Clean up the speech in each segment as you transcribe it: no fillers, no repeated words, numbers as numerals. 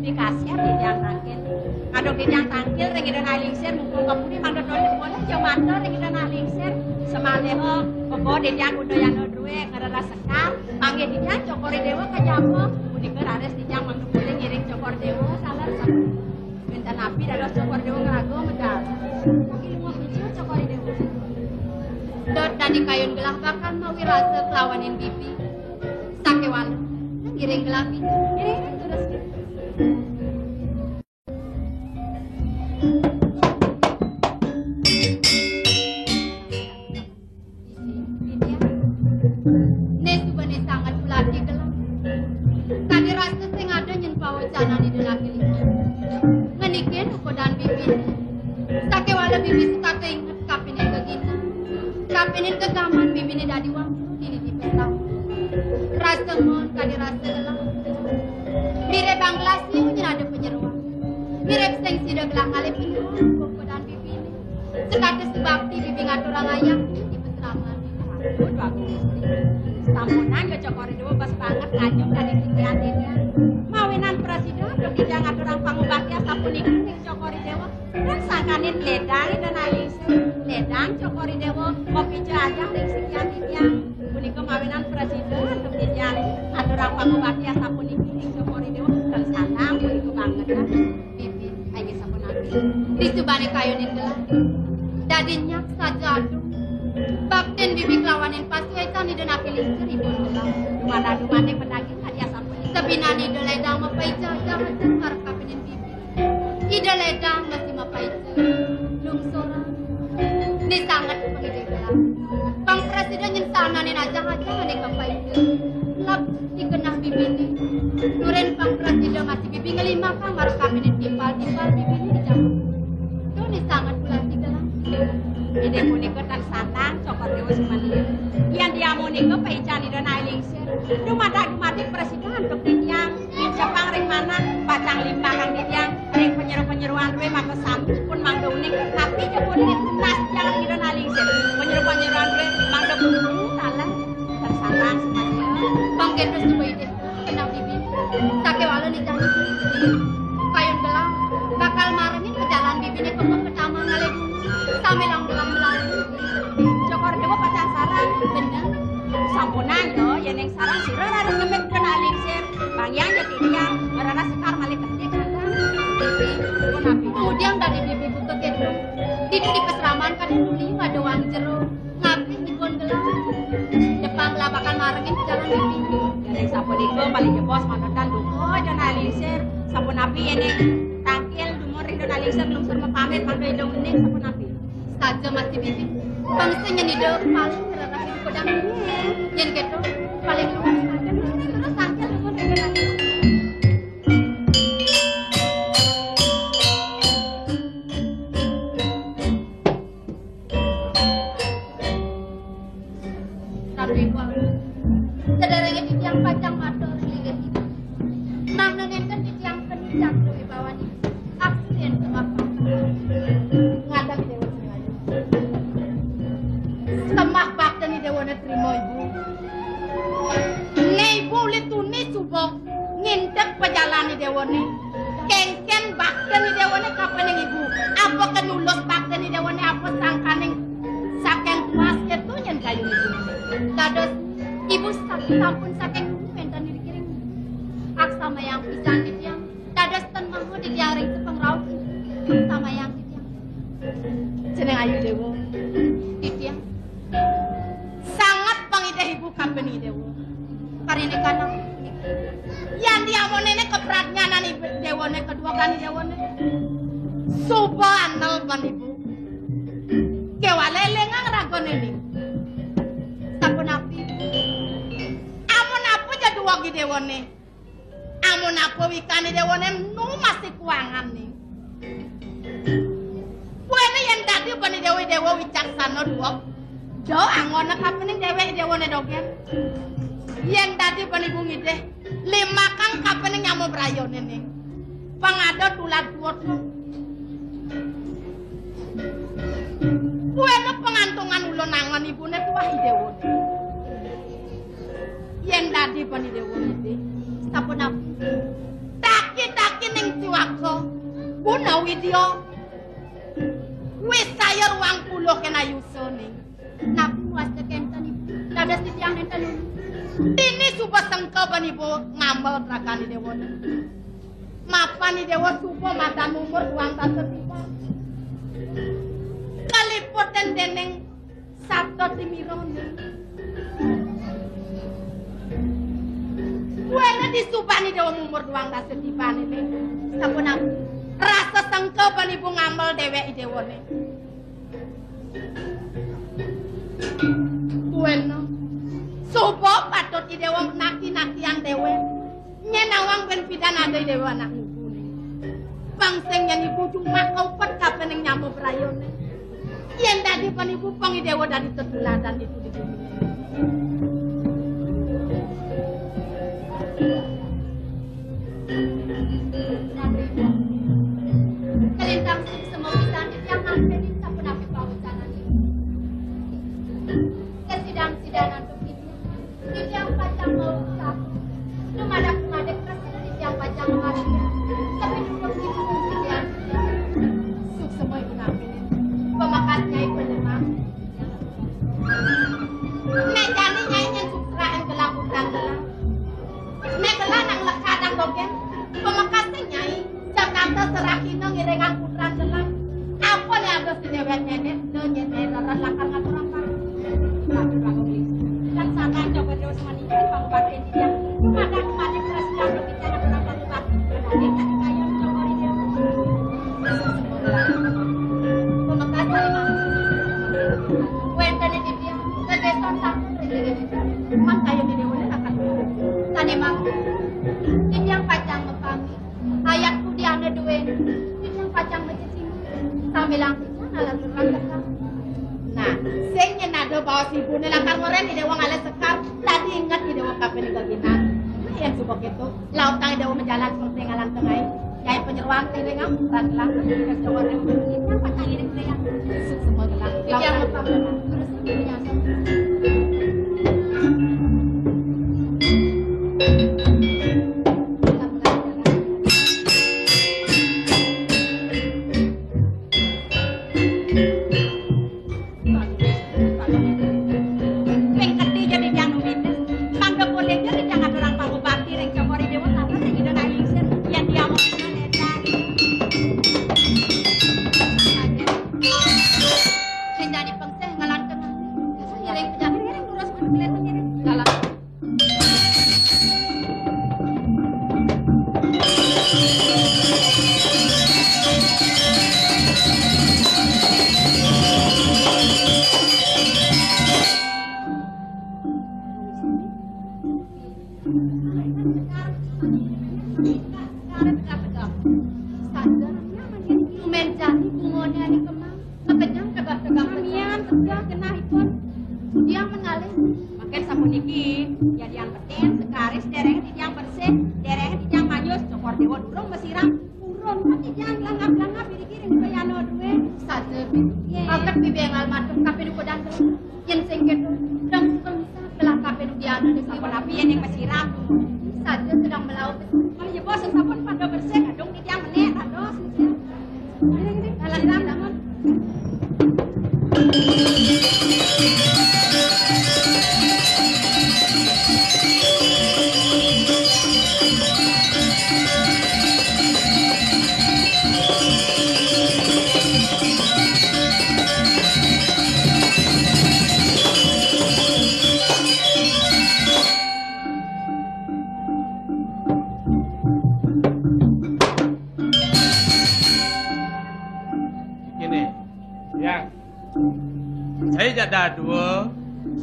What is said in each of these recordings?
dikasih di yang tangkil. Kadang di yang tangkil ring ida nalingsir mumpung kapuri mang dodol boleh jauh mantor ring ida nalingsir semaleho koko di yang udah yang dodruwe ngarara sekar panggil di yang cokori dewa kajamo muni kerares di yang mang boleh ngiring cokor dewa salah sama minta napi dados cokor dewa ngerago medal kaki lumah hijau cokori dewa dot dari kayun gelah bakal mau wirasa kelawanin bibi sakewala ngiring gelah bibi ngiring terus bibi suka keinget kapinin ke kita kapinin ke gaman bibi ini dari waktu ini di petau rasa mon kadi rasa gelang mirip banglas ini ada penyeruan mirip seng sida gelang kali penyeruan koko dan bibi ini sekadar sebakti bibi ngatur orang ayam di peserangan aku bagus sampunan ke cokori dua pas banget ngajung dari kreatifnya mawinan presiden dok dijang ngatur orang pangubahnya sapun ikan cokori dewa dan sangkanin ledang dan alis ledang cokori dewa kopi aja ring sekian tiang kuning kemawinan presiden untuk dijang aturan pangubahnya sapun ikan cokori dewa dan sanang kuning banget kan bibi ayo sapun nanti disubani kayunin gelang dadinya saja aduh bakten bibi kelawanin pasuetan dan apilis seribu gelang dumana pedaging hadiah sapun sebinani de ledang mapaija jangan harap kapinin bibi ida ledang masih mapaija lung sora ni sangat pengidegala bang presiden yang sana ni aja ni kapaija lap dikenah bibi ni nuren bang presiden masih bibi ngelima kang harap kapinin timpal bibi ni dijamu tu ni sangat pula digala ide punika tan santang cokor dewa semania yang dia munika paijan ida nailingsir dumadi presiden untuk tiang Jepang ring mana pacang limbah kang tiang ring penyeru-penyeruan ruwe maka sambut pun mangdo unik tapi jepun nas yang ida nailingsir penyeru-penyeruan ruwe mangdo bulu salah dan santang semania bang gendus coba ide kenal bibi sakewala ni jangan kayun gelang bakal marengin ke jalan bibi ni kemeng pertama ngalebu samelang gelang cokor dewa pacang sarang bener sampunan lo yang sarang sira harus ngemek kena lingsir bang yang jadi tiang merana sekar malik ketik kemudian dari bibi buka kedua tidur di peseraman kan dulu ada wang jeruk ngapis di gondelang depan labakan marengin ke jalan bibi yang sapun itu paling jebos mantan dumo dan alingsir sapun api ini tangkil dumo ring dan alingsir belum serba pamit mandai dong ini sapun api saja masih bibi bangsanya nih dong paling terasa di kodang yang gitu paling luas saja terus tangkil dumo ring dan alingsir sederhana di tiang pacang motor lihat itu mang nengen di tiang penjak dari bawah ni aksien semapa ngadap dewa semak bakte ni dewa terima ibu ne ibu litu ni coba ngintek pejalan ni dewa ni kengken bakte ni dewa ni kapan ibu apa kenulus bakte ni dewa ni apa sangkaning saking kuas itu yang kayu ibu dados ibu sampun saking mentan diri-kiring aksama yang pisan di tiang dados ten mahu di tiang ring sepeng raut sama yang di tiang jeneng ayu dewo di tiang sangat pangideh ibu kapeni dewo karini kanang yang dia mau nenek kepratnyanan ibu dewo ne kedua kali dewo ne subhanal ban ibu kewalele ngang ragon ini sapun api amun apa jadi wagi dewane amun apa wikani dewane nu masih kuangan nih kuene yang tadi bani dewa wicaksana dua do angon kapene dewane dogen yang tadi bani bungi deh lima kang kapene nyamo brayone nih pangado tulat duot kuene pengantungan ulun angon ibune tuah dewane yang tadi pani dewa ini sapun apa taki ning na video. Wis saya ruang pulo kena yusone. Nabi wasta kentani. Dadas di tiang enten. Ini suba sangka bani bo ngamal trakani dewa. Mapani dewa suba mata umur ruang tasa tiba. Kalipoten deneng sabto timirone. Wena disubani dewa umur ruang tasa tiba nih. Sapunang rasa sangka bani bo ngamal dewe idewone. Bueno, sobo patut idewa naki-naki yang dewe. Nyenawang ben pidan ada idewa anak ngukune. Bangseng yang ibu cuma kau pet kapan yang nyamu berayone. Yang tadi pan ibu pang idewa dari tertuladan itu di bumi. Kelintang semua bisa yang nanti sapu nabi pawacanan ini. Kesidang-sidangan untuk itu yang pacang mau usah lumadak-lumadak rasanya itu yang pacang maria tapi dulu itu kemudian suk semua ibu ngapinin pemakasnya ibu demam mejani nyanyi suk seraan gelang udang gelang megelan yang lekadang dogen pemakasnya nyai Jakarta serakino ngirengang putrang gelang apa nih ada si dewek nenek nenek laran lakar ngaturang dan sana coba dewa sama nikah bang batin dia ada keras dan bicara orang bang batin berani tadi kayak coba dia pemakasnya imam wentane dia kedeson sampai man kayak di dewa akan tadi mang ini yang pacang ngepami ayatku dia ada dua ini yang pacang ngecing sambil langsung alat orang nah, sing nado bawa si bune lakar ngoren di dewa ngale sekar. Tadi ingat di dewa kape ni gaginan. Nah, yang subok itu lautang dewa menjalan seperti ngalan tengah. Jai penyeruan tiri ngam ranglang ke Jawa Timur. Yang pacang ini yang suk semua gelang. Lautang ngepam terus punya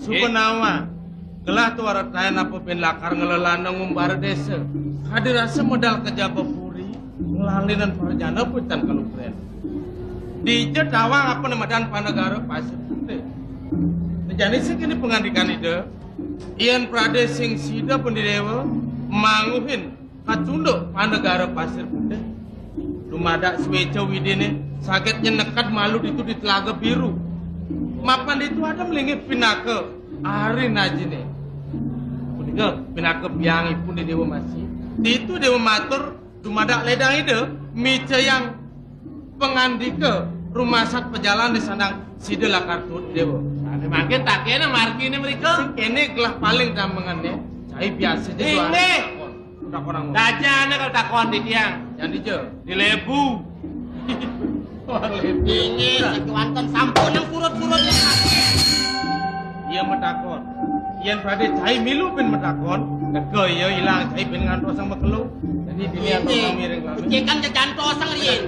Supenawa gelah tu warat lain apa ben lakar ngelelanang ngumbar desa hadirasa modal kerja bepuri ngelalinan parjana putan kalau keren di jedawang apa nemadan panegara pasir putih jadi segini pengandikan ide Ian Pradesh sing sida pendidewa manguhin kacunduk panegara pasir putih lumadak sweca widine sakitnya nekat malu itu di telaga biru mapan itu ada melingip pinaka hari najine punika pinaka biang pun di dewa masih itu dewa matur dumadak ledang ide mice yang pengandika rumah sat pejalan di sandang sidela kartut dewa. Ane makin tak kena margi ini mereka. Kene gelah paling dampengannya. Cai biasa je suara. Ini. Udah orang. Dajana kalau takon di tiang. Yang di je. Di lebu. Ini sekewanton sampun yang surut-surut. Ia metakon. Ian pada cai milu pun metakon. Neke ia hilang cai pun ngantuk sang bekelu. Jadi dilihat orang miring kami. Cekan jejanto sang rien.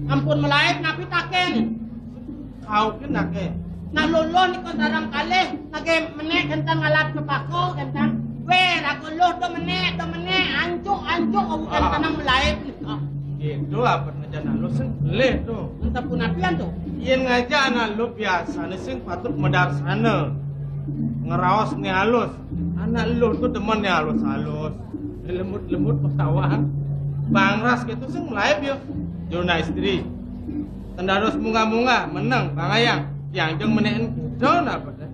Ampun melaib napi taken. Kau kena ke? Nak luluh ni kau sarang kalih. Nage menek kentang ngalap kepako kentang. Weh, aku luluh do menek, ancuk aku kentang melaib ni kau. Itu apa ngajak nalu sing boleh tu. Entah pun apian tu. Ian ngajak nalu biasa ni sing patut medar sana. Ngerawas ni halus. Anak lu tu demen ni halus. Lemut ketawa. Bangras gitu sing melaib yo. Jona istri. Tendarus munga-munga menang bangayang. Yang jeng meneken gitu apa dah.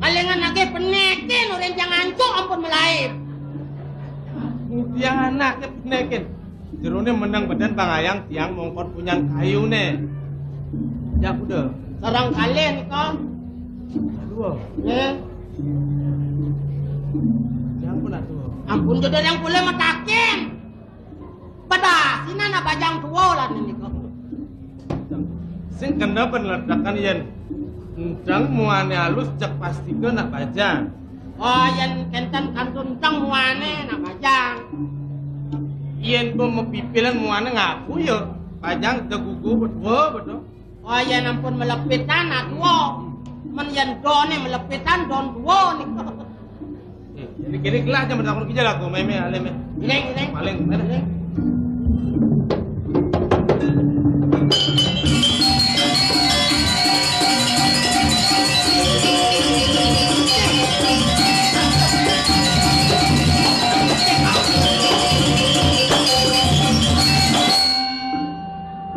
Kalengan lagi penekin orang yang ancuk ampun melaib. Yang anak ke penekin. Jerone menang badan bangayang tiang mongkot punya kayu ne. Ya udah. Sarang kalian ni kau. Aduh. Yang pun aduh. Ampun jodoh yang boleh matakin. Pada sini nak bajang tua lah ni kau. Sing kena penledakan yen. Entang muane halus cek pasti ke nak bajang. Oh yen kenten kantun tang muane nak bajang. Yen ko mepipilan muane ngaku yo. Bajang tegugu betul. Oh yen ampun melepitan nak tua. Men yen done melepitan don tua ni kau. Jadi kini kelas jam bertakun kijal aku meme aleme. Ini. Paling mana?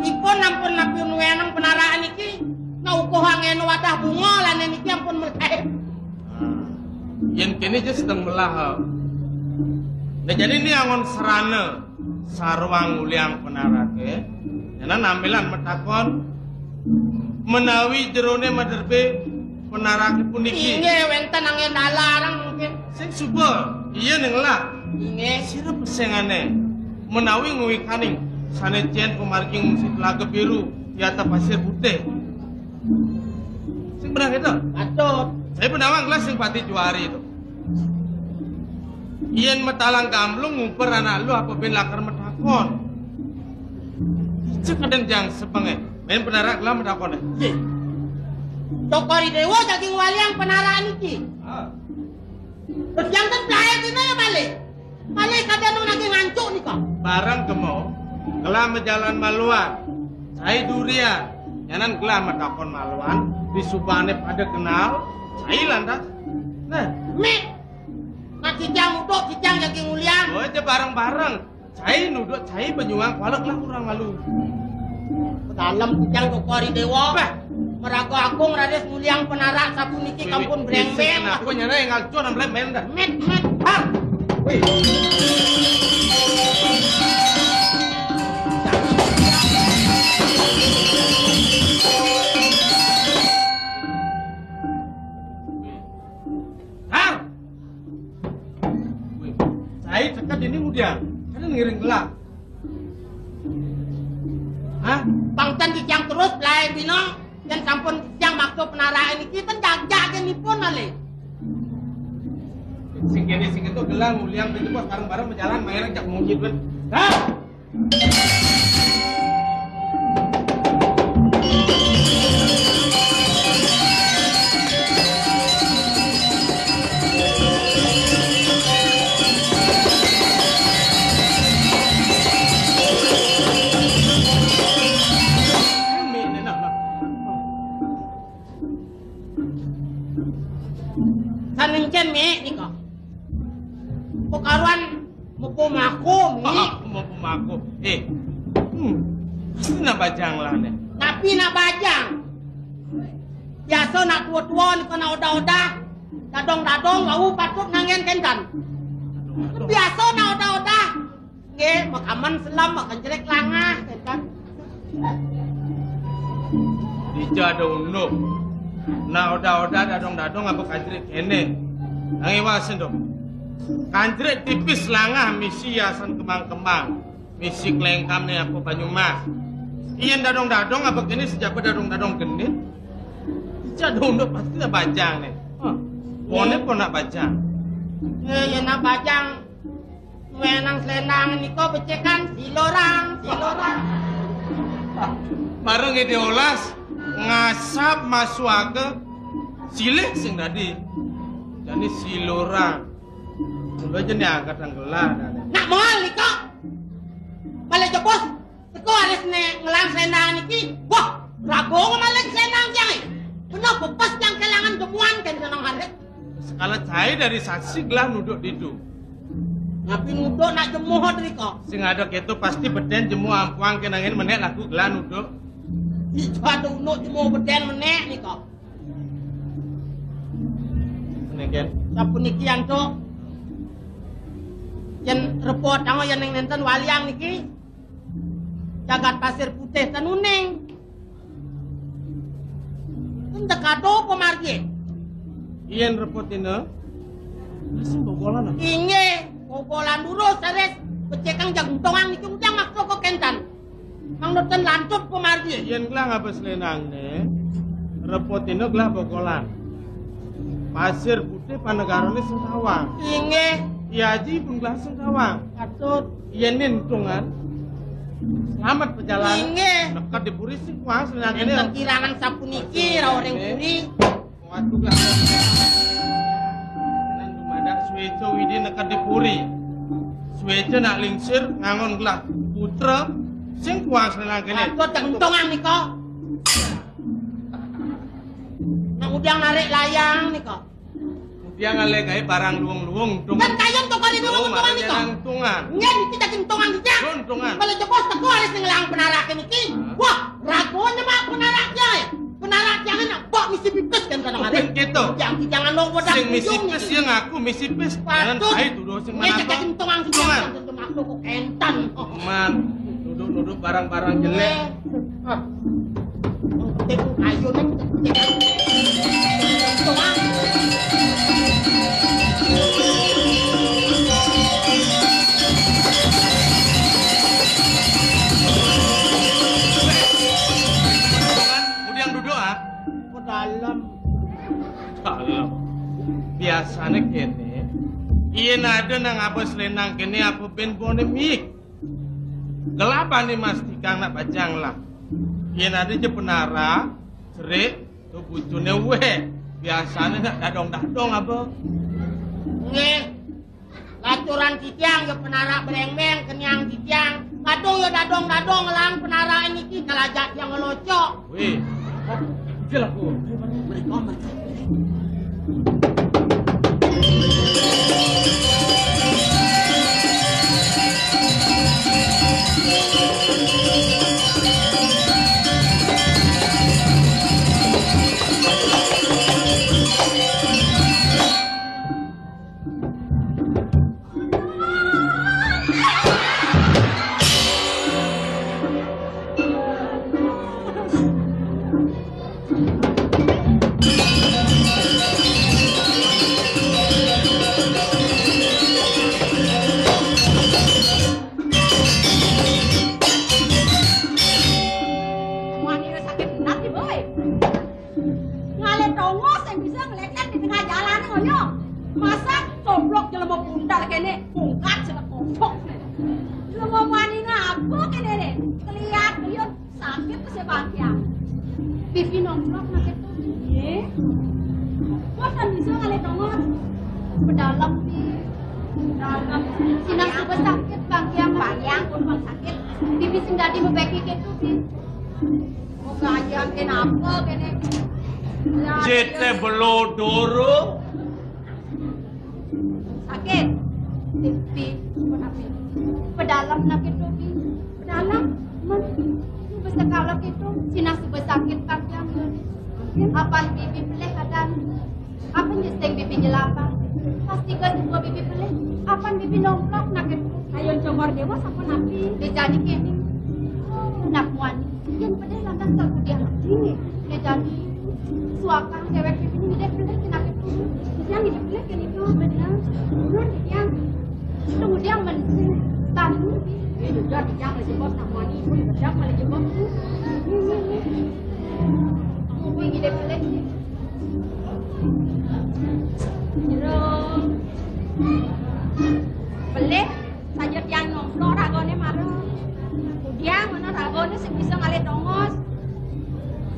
Ipun ampun napi nuenang penaraan iki. Naukuh angin wadah bunga lan niki ampun melaib. Yen kini je sedang melahap. Nah jadi ini angon serana sarwang uliang penarake. Yana nampilan metakon menawi jerone maderbe penarake puniki. Inge wenten angin dalarang mungkin. Sing suba iya ning lah. Inge Sira pesengane menawi nguwi kaning sane jen pemarking musik laga biru di atas pasir putih. Sing benar itu. Patut. Saya penawang kelas sing pati juari itu. Iyan matalang kamlung ngumpir anak lu apa ben lakar metakon. Cek aden jang sepenge. Main penarak lah metakon. Ye. Tokori dewa daging waliang penaraan iki. Terus yang kan pelayan dina ya balik. Balik kadang nung lagi ngancuk nih kok. Barang kemo, kelam jalan maluan. Saya durian. Yanan kelam metakon maluan. Di subane pada kenal. Saya lantas. Nah, Mik. Nak cijang uduk, cijang daging mulia. oh aja bareng-bareng. Saya nuduk, saya penyuang kualek lah kurang malu. Dalam cijang tokori dewa. Apa? Merago agung rades muliang penarak sapu niki kampun breng-breng. Aku nyana yang ngalcon ambil main dah. Met. Har. Wih. Har. Wih. Saya cekat ini mudian. Kan ngiring gelap. Hah? Bangtan cijang terus pelayan dina. Dan sampun cijang maksud penarak ini kita jaga ni pun malih. Sing itu gelang muliang itu bos bareng-bareng berjalan main jak mujid kan. Hah? Sanengken mi ni kok. Pokaruan mukumaku mi. Mau pemaku. Pasti nak bajang lah nih. Tapi nak bajang. Biasa nak tua-tua ni kena odah-odah. Dadong-dadong lau patut nangen kentan. Biasa nak odah-odah. Nge makaman selam makan jelek langah kentan. Dijadong no. Nah odah-odah dadong-dadong apa kanjret kene. Nangi wasen dong. Kanjret tipis langah misi yasan kemang-kemang. Misi kelengkam nih aku Banyumas. Iyan dadong-dadong apa kene sejak dadong-dadong genit. Dijadong no pasti nak bajang nih. Pone pun nak bajang. Ya nak bajang. Menang selendang ni kau becekan silorang. Bareng ide olas ngasap masuk silek sing tadi. Jadi silorang. Udah aja nih angkat anggelan. Nak mohal ni kau. Balik je bos. Teko harus ngelang selendang niki. Wah, rago ngelang selendang jangan. Kenapa pas yang kelangan demuan kan senang hari. Sekala saya dari saksi gelah nuduk didu. Ngapain nuduk nak jemuh dari kau. Sing ada gitu pasti beden jemu ampuang kenangin menek laku gelah nuduk. Itu ada unuk jemuh beden menek ni kau. Nengken. Siapa niki yang tu? Yang repot anggo yang nenten waliang niki. Jagat pasir putih tanuning. Entah kado pemargi. Iyan repotin Asin bogolan Inge, bogolan dulu seres. Becekang jaguntongan niki ujang maksud kau kentan. Mang noten lancut pemargi. Iyan gelah ngapa selenang ne. Repotin gelah bogolan. Pasir putih panegarane sengkawang. Inge, Iaji pun gelah sengkawang. katut. Iyan nintungan. Selamat perjalanan. Inge. Dekat di puri sih kuang selenang ini. Enten kirangan sapu niki rawering puri. Waktu gak nan dumadak Sueco widi nekat di puri. Sueco nak lingsir ngangon gelah putra sing kuang selenang kene. Katut jaguntongan nih kau. Nak udang narik layang nih kau. Dia ngale gawe barang luwung-luwung Kan kayong tuh kali dulu untungan nih kau. Untungan. Ngen iki jaguntongan dijak. Untungan. Kalau jebos teko harus ngelang penarak niki. Wah, ragonya mah penarak ya. Penarak jangan nak bok misi pipes kan kadang ada. Bukan gitu. Jangan lo bodak. Sing misi pes yang ngaku misi pes. Jangan Patut. saya dulu sing Ngen mana jaguntongan Untungan. dijak. Untungan lo kok entan. Man, duduk-duduk barang-barang jelek. Ah. Teko ayo nih. Untungan. biasane kene yen ada nang apa selenang kene apa ben polemik. Gelapane Mas Tikang nak bajang lah. Yen ada je penara, cerik, tu bujune we. Biasane nak dadong-dadong apa. Nggih. Laturan titiang yo penara bereng-beng kenyang titiang. Kadung yo dadong-dadong lang penara niki kalajak yang ngelocok. Weh. Jelas aku. Mereka macam Bibi nomplok nak itu. Ye. Kok kan bisa ngale dongos. Pedalam di dalam sinang suka sakit bang pun bang sakit. Bibi sendiri membeki gitu bi. Moga aja kenapa kene. Jete belodoro. Sakit. Bibi kenapa? Pedalam nak itu bi. Pedalam man. Kalau gitu, Cina suka sakit panjang. Apa bibi peleh kadang? Apa nyeseng bibi jelapang? Pasti ke semua bibi peleh. Apa bibi nomplok nak itu? Ayo congor dewa siapa nabi? Dia jadi kini. Nak muan. Yang peleh lantas tak kudiah lagi. Dia jadi suaka cewek bibi ini dia peleh nak itu. Yang ini peleh kan itu benar. Benar dia. Kemudian menising tanu. Ini juga dijang lagi bos nak muan ini. Dijang lagi bos. Kamu pergi deh pelek. Jeruk. Pelek saja tiang nomplok ragone marah. Kemudian mana ragone sebisa ngale dongos.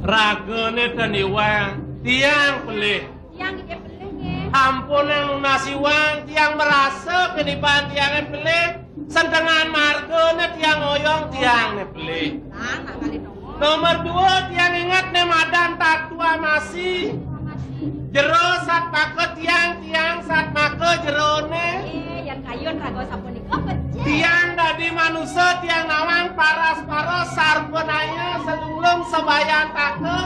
Ragone taniwang, tiang pelih. Tiang dia pelek ye. Ampun yang nasi wang, tiang merasa kenipan tiangnya pelih. Sentengan margone tiang oyong, tiangnya pelih. Nah, nggak ngale dongos. Nomor 2 tiang ingat ne madan tatua masih. Jero sat make tiang sat make jerone. Yang kayun rago sampun nikah pecah. Tiang dadi manusia tiang nawang paras-paras sarpenanya selulung sebayan take.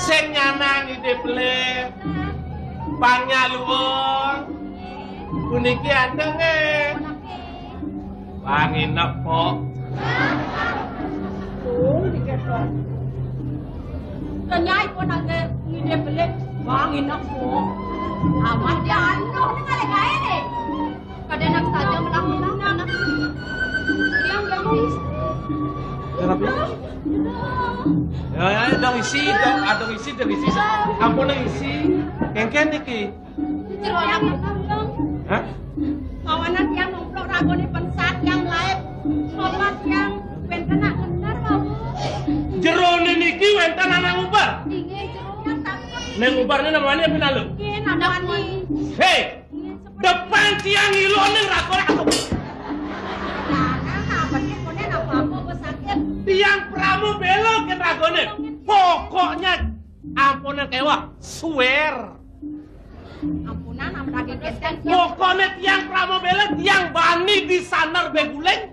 Sing nyanang ide pelih. Panyaluwung. Puniki anteng Wangi nepok. Kenyai pun ada ngide pelik wangi nepok. Amat dia anuh ni ngale kae ni. Kada nak saja melang-melang anak. Yang gadis. Kenapa? Ya, dong isi, dong isi. Ampun dong isi. Kengken niki. Ceroyak nang. Hah? Kawanan yang nomplok ragone pensat yang lain. Solat yang ben kena bener mau. Jerone niki wenten anak ubar. Ingin jerone takut. Neng ubarnya namanya pinalu. Ingin namani. Hei, depan tiang ilo neng rakore aku. Apa sakit. Tiang pramu belok ke ragone. Pokoknya ampunan kewa, swear. Ampunan amrake keseng. Pokoknya tiang pramu belok, tiang bani di sanar beguleng.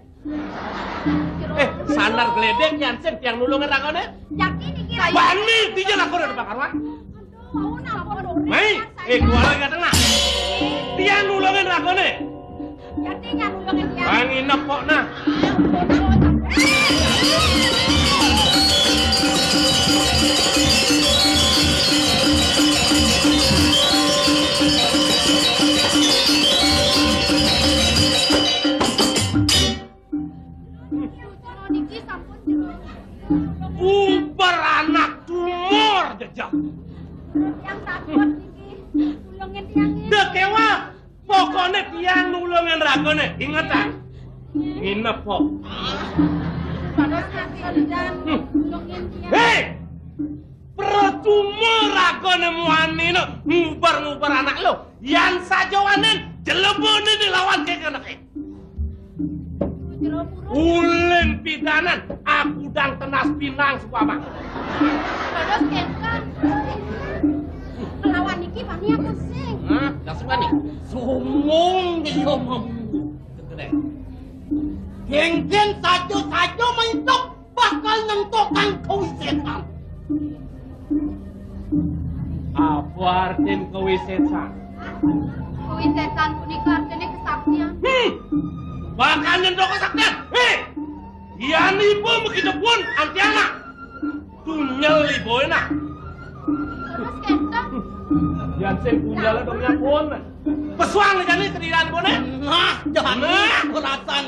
Sanar geledek nyansen tiang nulungin ragone. Yakin iki kayu. Bani tija lakore di bakarwan. Mau napa dore. Mai, keluar lagi tengah. Tiang nulungin ragone. Yakin nulungin tiang. Wangi nepok nah. Uber anak tumor jejak. Yang takut niki. Tulungin tiangnya. ingat tak? Nginep kok. Pados kaki dan login dia. Hei! Percuma ragone muanino ngubar-ngubar anak lo. Yang sajawanen jelebone dilawan ke anake. Ulen pidanan aku dang tenas pinang supama. Pados kenkan. Melawan iki pani aku sing. Hah? Langsung pani. Sumong di somong. Geng-geng saja mentok bakal nentokkan kewisetan. Apa artin kewisetan? Kewisetan punika artine kesaktian. Bakal nyentok kesaktian. Hei! Yan ibu begitu pun antiana. Tunyel ibu enak. Pados kenkan. Yan sing punyal dongnya pun. Pesuang nih kan kediran ibu nih. Nah, jangan kerasan.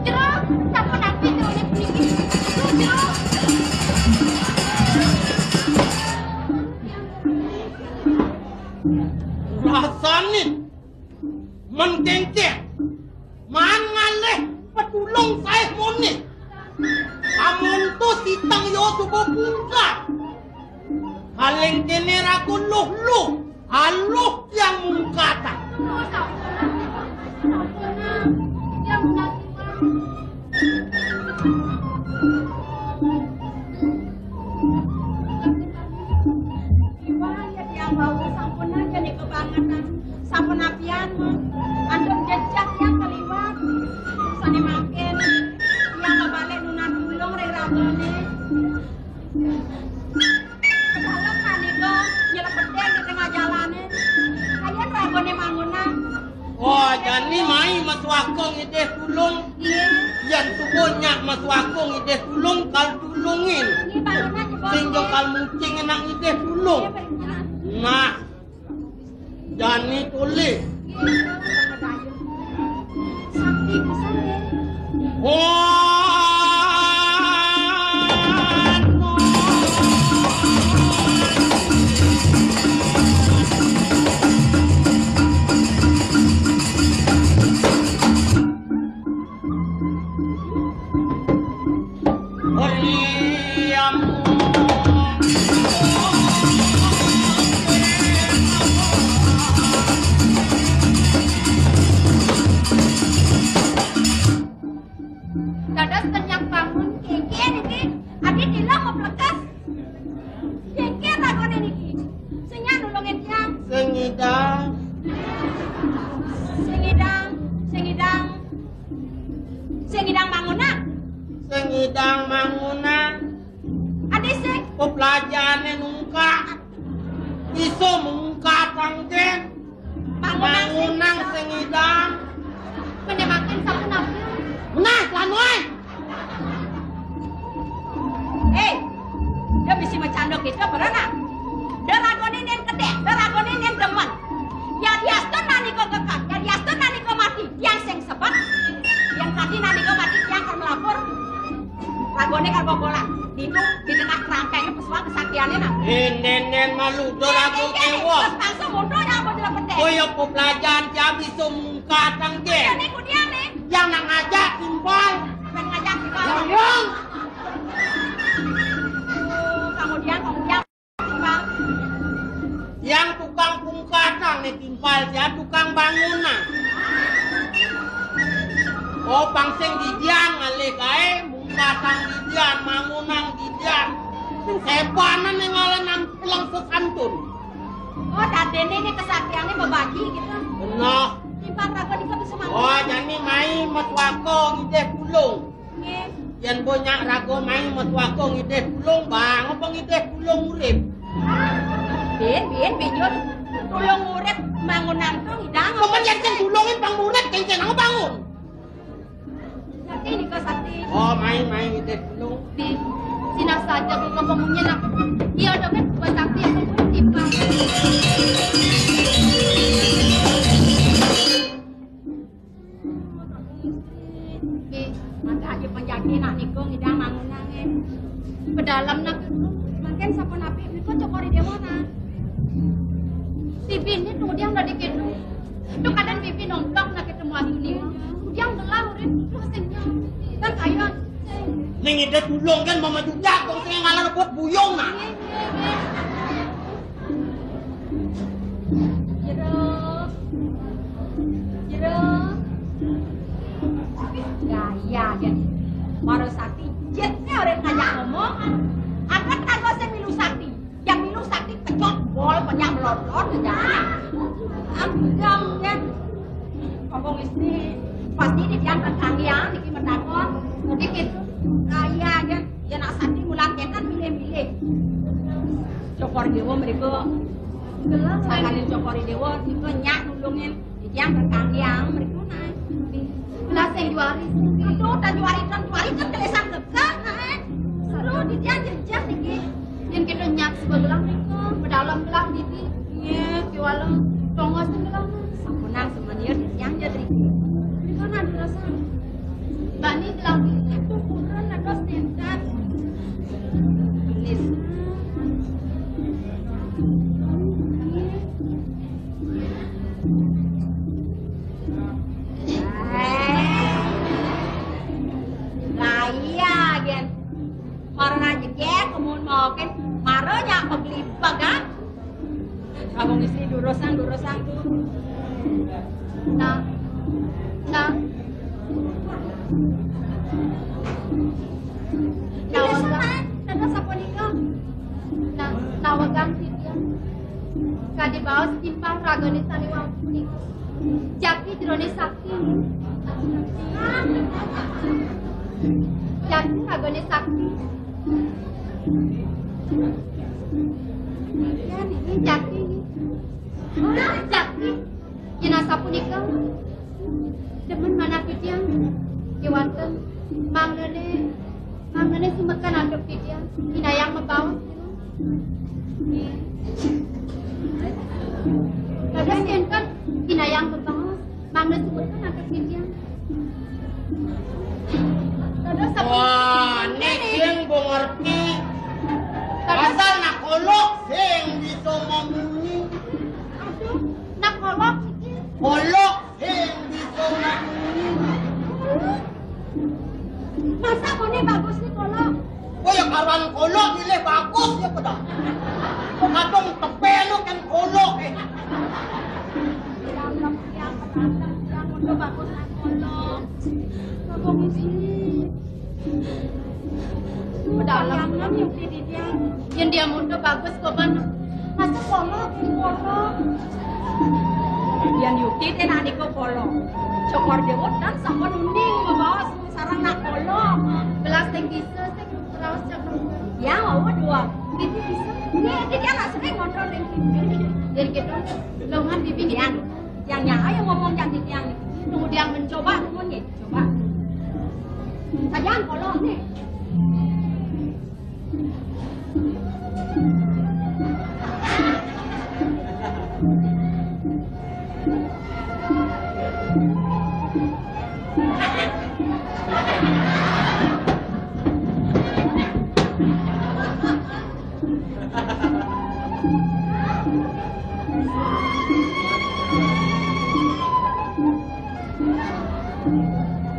Jeruk, sampun napi oleh puniki. Jeruk. Rasane mengkengkeh man ngaleh petulung saya moni. Amun tu sitang yo subuh pungka. Kaleng kene ragu luh aluh yang mungkata. Sampun apian andong jejak yang keliwat sane makin yang ngebalik nunan ulung ring ragone kesalem manika nyelepeten di tengah jalane kayen ragone mangunan. Oh, jani mai mas wakong ide tulung. Iya Yan tubuhnya mas wakong ide tulung kal tulungin. ini bangunan jebol Singgo kal mucing enak ide tulung. Nah, jani tuli. sakti pisan deh. Dados kenyak bangun keke niki adi dila mau plekas keke ragone niki senya nulungin tiang Sengidang. sengidang bangunan Sengidang mangunan. adi sing Pepelajaran nungka. Iso mungka tanggen. Mangunang sengidang. menemakin sampun apa Nah, lanoy. dia bisa macando kita berenang dia ragone nen kedek dia ragone nen demen ya diaston nani ko kekat ya diaston nani ko mati yang sing sebab yang tadi nani ko mati yang kan melapor ragone kan bobolan dinu di tengah kerangkanya pesuang kesaktiannya nah Nenen malu dorago kewo. terus langsung mundur yang mau dilepet Koyo pepelajaran jabi so mungka ya tanggen. nih kudian nih Yang nak ngajak timpal. pengen ngajak di bawah Ngomong. kemudian timbang Yang tukang pungkatang nih timpal dia tukang bangunan. Oh pangseng didian ngalih kae mungkatang didian mangunang didian. Sebanan yang ngalenam pulang sesantun. oh dadene ini kesaktiannya membagi gitu Benar. timbang rago di bisa manggung Oh jani mai metwako ngide pulung. Nggih. Yan banyak rago mai metwako ngide pulung bang apa ngide pulung urip. Bin yun. Tulong urip mangunan to ngidang. Pemenyan sing dulungin bang murid kencen aku bangun. Sakti ini ko sakti. Oh mai ngide pulung. Bin. Sina saja kung ngomongnya nak. Iya dong kan buat sakti yang pun timbang. Bin. Maka aja penjagi nak nikung ngidang mangunan. mana? Bibi ini tuh dia udah dikit tuh kadang bibi nongkrong nak ketemu ayu ni. Dia ngelah urin rasanya. Dan ayah. Ning ide tulung kan mama juga kong sing ngalah buat buyung nah. Jeruk. Gaya kan. Maro sakti jetnya orang ngajak ngomong. Akan kagak saya milu sakti. Yang milu sakti kecot bol banyak melorot aja. Agam kan. Ngomong istri pasti diangkat kalian dikit mendakon dikit kaya kan. Ya nak sakti mulang ketan milih-milih. Cokor dewa mereka. Sanganin cokor dewa itu nyak nulungin diangkat kalian mereka naik. Belas yang juari. Aduh, dan juari kan kelesan dekat, seru di dia jejak dikit. Yang kita nyak sebelah mereka, berdalam belah diri. Iya, kiwalang tongos sebelah. Sampunang semuanya di tiang jadi. Mereka nak dirasa. Bani gelang itu kurang ada sendat. Tulis. Gaya gen. Marah jegek kemun mau kan marahnya peglipag kan. Abang istri durosang tuh. Nah. Nawagang, nada sa ponika. Nawagang dia. Kadi bawas timpang ragone taliwang ponika. Jaki drone sakti. Jaki ragone sakti. Ya ini jaki. Jaki. Jenasa punika. Demen mana pitiang. Kiwanten. Manglene sumekan andok pitiang. Inayang membawa. Kadang kan inayang membawa. Manglene sumekan andok pitiang. Wah, nek sing gue ngerti. Asal nak kolok sing bisa ngomongin. Aduh, nak kolok. Kolok sing bisa ngomongin. Masa kone bagus nih kolok? Gue yang karuan kolok nilai bagus ya pada. Kadang tepelu kan kolok Yang udah bagus nak kolok. Bagus sih. Dalam yang dia. Yang dia muda bagus kok mana? Masa kolok? Yang Yukti teh nanti kok kolok. Cokor dewot dan sama nunding membawa sarang nak kolok. Belas yang bisa, saya kerawas cakap. Ya, mau dua. Bibi bisa. Dia nak sering ngobrol dengan bibi. Jadi gitu, longan bibi yang nyai ngomong cantik yang tunggu dia mencoba semuanya. Coba. Sayang kolok nih.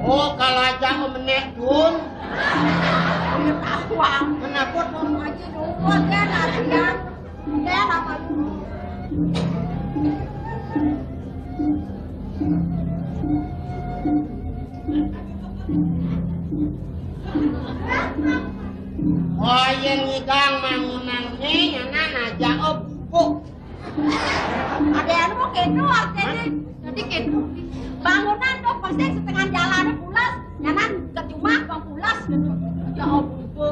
Oh, kalau aja menek dun. Tahuang. Kenapa dun? Aji dulu, dia latihan. Dia apa dulu? Oh, yang ngigang mangunan ni, yana naja buku. Ada yang mau kendo artinya. Jadi kendo. Bangunan tuh pasti setengah jalan pulas. Nyanan kecuma bang pulas. Ya buku.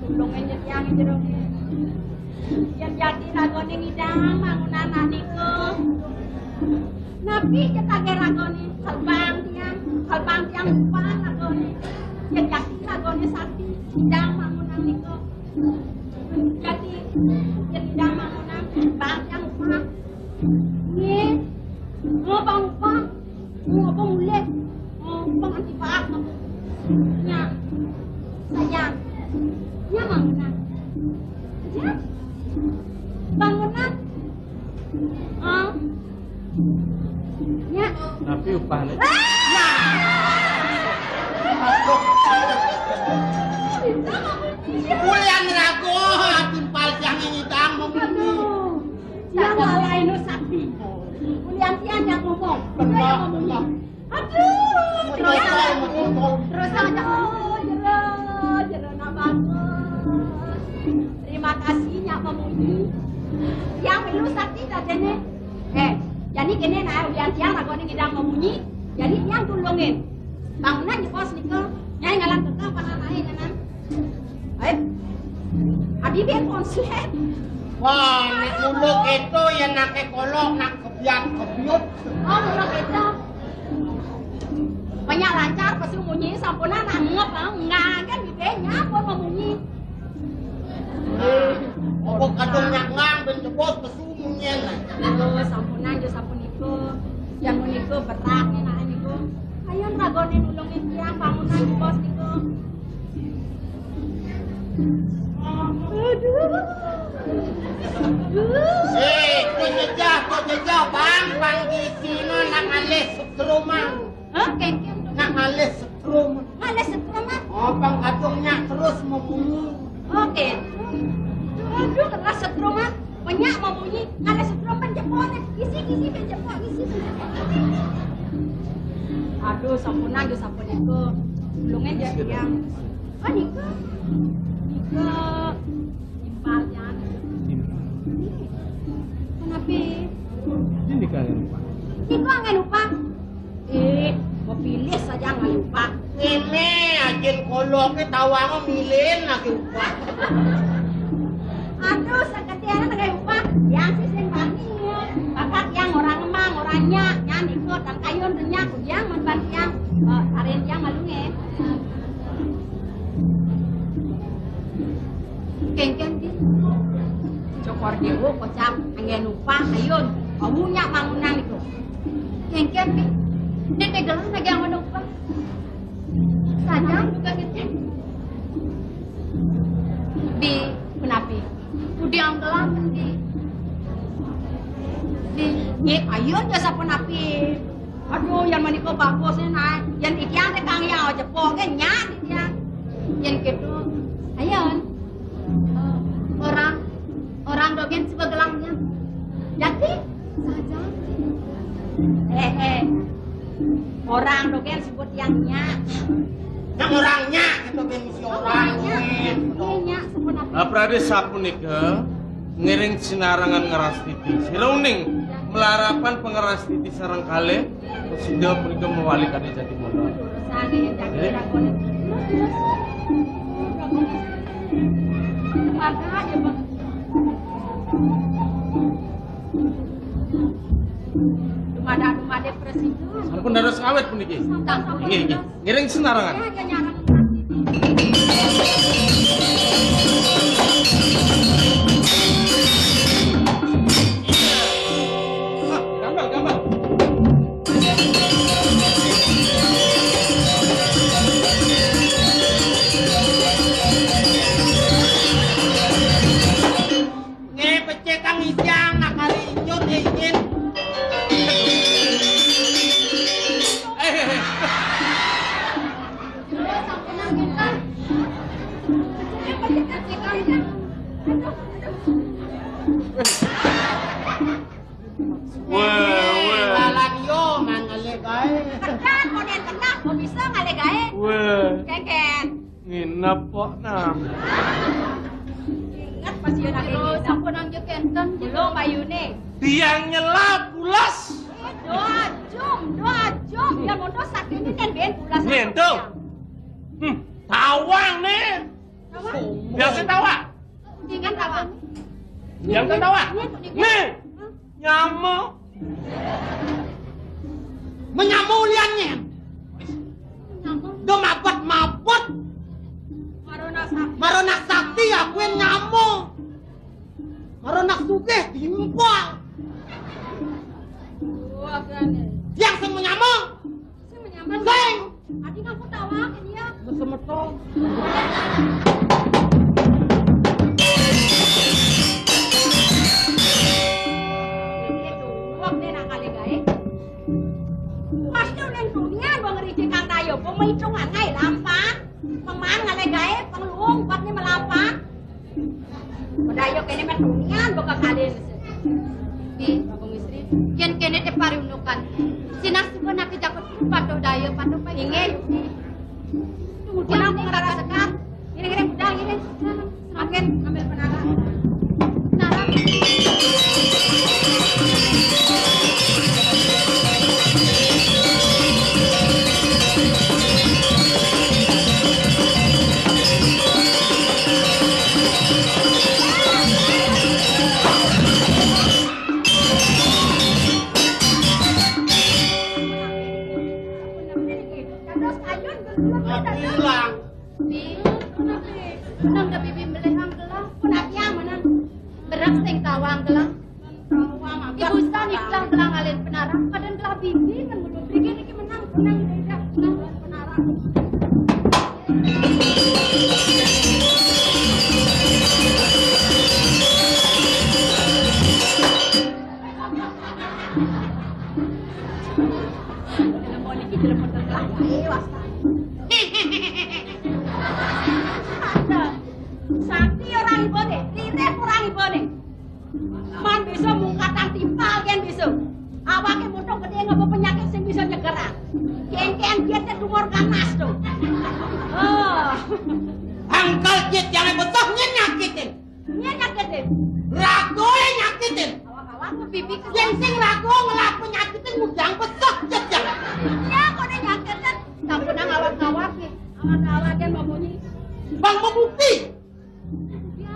Tulungin yang jeruk. Yang jadi ragone ngidang bangunan naniko. Nabi cetage ragone kalbang tiang upah ragone. Yang jadi ragone sakti ngidang bangunan niko. Jadi ngidang bangunan Bang yang lupa. Ni. Ngapa lupa? Ngapa mulai? Ngapa anti maaf kamu? Nya. Sayang. Nya bangunan. Ya. Bangunan. Ya. Tapi upahnya. Ulian rago timpal yang ini dang memuji. Yang lain itu sakti. Ulian tian yang ngomong. Benar. Aduh. Terus aja. Jero banget. Terima kasih Nyak memuji. Yang milu sakti tadi nih. Jadi kini nah ulian tiang lagu ini ngidang memunyi. Jadi yang tulungin. Bangunan di pos nikel. Nyai ngalang kekal pada lain kan. Adi dia konslet. Wah, nak muluk itu yang nak kolok, nak kebiut. Oh, muluk itu. Banyak lancar pasti munyi sampuna nangep enggak kan bibirnya pun memunyi. Oh, kadung ngang ben jebos pesu munyen. Aduh, sampuna jo sampun iku. Yang niku berat nih nak niku. Ayo ragone nulungin tiang bangunan di pos niku. Kau jejah bang di sini nak ngalih setrumah. Kengkeng Nak ngalih setrumah. ngalih setrumah. Oh, bang kadungnya terus memunyi. Oke. Aduh, keras setrumah. Banyak memunyi. Ngalih setrumah jepolnya. Isi penjepol, isi. Aduh, sampuna jo sampun iku. Belumnya jadi yang. Oh, niku. Impalnya. Kenapa? Ini kan lupa. Niku nggak lupa. Mau pilih saja nggak lupa. Ini ajin koloknya tawang milin lagi lupa. Aduh, seketiannya nggak lupa. Yang sising bani. Bakat yang orang emang, orangnya. Yang niku dan kayun renyak. Yang membantu yang. Tarin yang malungnya. Kengkeng di. Cokor dewo kocak angin lupa ayun. Kamunya bangunan itu. Kengkeng di. Ini tegelan lagi yang lupa. Saja juga gitu. Di kenapa? Udah yang gelang di ayun jasa penapi. Aduh, yang maniko bagusnya nah. Yang ikian teh kang yao jepol kan nyak dia. Yang gitu. Ayun. Orang dogen coba gelangnya. Jadi saja. Orang dogen sebut yangnya. Yang orangnya itu bensi orangnya. Iya, sebut apa? Aprade sapunika ngiring sinarangan ngeras titi. Sirauning melarapan pengeras titi sarang kale. Sudah punika mewali kade jati mono. Sana yang jadi rakon. Maka aja bang. Dumada presiden. Sampun dados awet puniki. Nggih. Ngiring sinarangan. Ya, nyarang. Gambar. Ngepece kang Ijang nak kali injut ingin. Lalan yo mangale gae. Kan model tenang, mau bisa ngale gae. Kengken. Nginep kok nah. Ingat pas yun lagi ini. Sampun ang kenten. Belum bayune. Tiang nyelap pulas. Dua jam. Ya mau dosak ini kan ben pulas. Ngento. Tawang nih. Biasa tawa. Ingat tawa. Yang ketawa. Nih. Nyamuk. Menyamu liannya. Do mabot. Marona sakti. Maronak sakti aku yang nyamuk. Karo nak sugih diempol. Wah, gane. Yang sing menyamong. Sing menyamar. Sing. Adi ngaku tawakin ya. Mesemetong. Itu wong dene kali gae. Pasti nang dunia wong ngerti kang tayo pemitungan ngai lampat. Pemang ngale gae penglung patnya melapat. Padayo kene met dunia boka kali. Bi, Bapak Misri, yen kene te pariunukan. Sinas pun nak jakut patuh dayo patuh pa ingin. Kemudian aku ngerasa sekat. Gini budal gini. Makin ambil penara. Penara. Pulang. Nang da bibi melehang gelang, punapnya menang. Berak sing tawang gelang. Ibu san iklang gelang alen penara, kadan gelang bibi kan mulut bibi iki menang dak gelang penara. Telepon iki telepon gelang wae wasta. Sakti orang ibone, rirep orang ibone. Man bisa mungkatan timpal kan bisa. Awake moto gede ngapa penyakit sing bisa nyegeran. Kengken dia dumor ganas tuh. Oh. Angkal jit yang betul nyakitin. Nyakitin. Rago nyakitin. Awak-awak ngebibi ke Yang sing rago ngelaku nyakitin mudang betul jit jangan. ya kok ada nyakitin. Sampun nang awak-awak ki. Awak-awak kan membunyi. Bang membukti.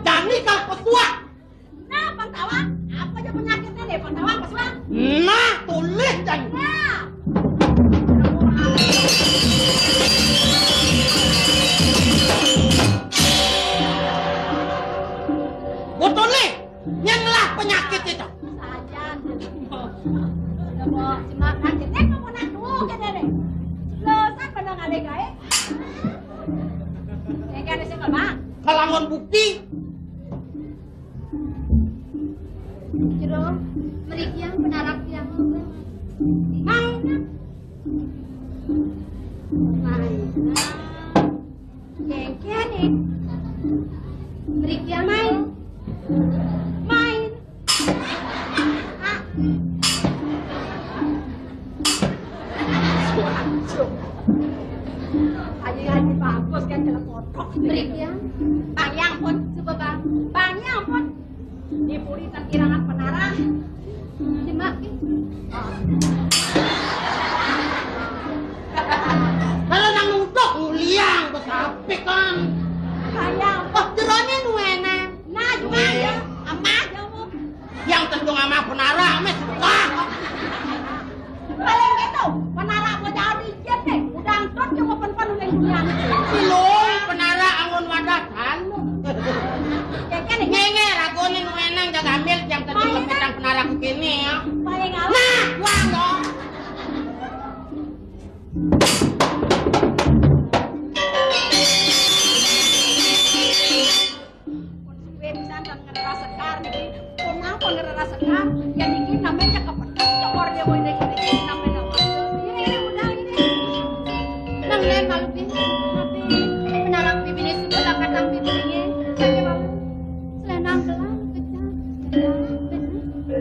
Dani kalau pesuah. Nah, Pantawa, apa aja penyakitnya deh, Pantawa, pesuah. Nah, tulis Dani. Nah. Betul nih, yang lah penyakit itu. Sajan. Udah mau simak nanti kamu nak tuh kan deh. Lo san pada ngale gae. Kan sing Bang. Kalangan bukti. Jero mriki yang penarak yang main. Kene. Mriki yang main. Main. Ah. Aji bagus kan telepon. Mriki yang Bang yang pun coba Bang. Bang yang pun dipuri terkirangan penara. Simak ki. Kalau nang nuduk nguliang besapik kan. Sayang. Oh, jerone nuena. Nah, juga ya. Amah jamu. Yang tendung ama penara ame suka. Paling gitu. Penara mau jadi jet deh. Udang tot cuma pen-pen udah dunia. Siloi penara angon wadah tanu. Kene Ngenge ragone nuenang jaga ambil yang tendung lepetang penara ku kene ya. paling awak. Nah, wang dong. Bensan dan ngerasa sekar nih. Kenapa ngerasa sekar? Yang ini namanya kepedak. Cokor dia mau ini namanya apa? Ini udah ini. Nang len malu bin. Tapi penarang bibine sebelah kadang bibine. Jadi mau selenang gelang kecap.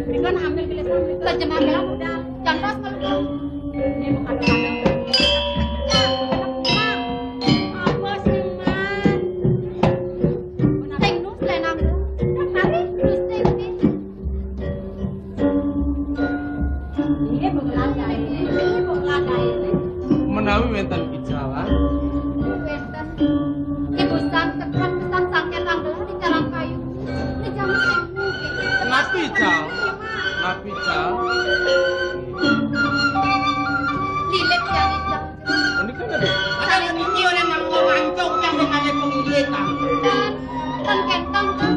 Berikan ambil gelas ambil. Lajemah gelang udah. Jantos kalau ini bukan kadang. Apa sih man? Teng nu selenang gelang. Mari ruseng ni. Ini benglaga ini. Ini benglaga ini. Menawi wenten pijalan. Wenten. Ibu san tekan pesan sangket anggelah di jalan kayu. Ini jamu temu. Napi jal. Napi jal. Lilit yang hijau. Ini kan ada. Ada yang ini orang yang ngancung yang dengan pengilitan. Dan kentang kan.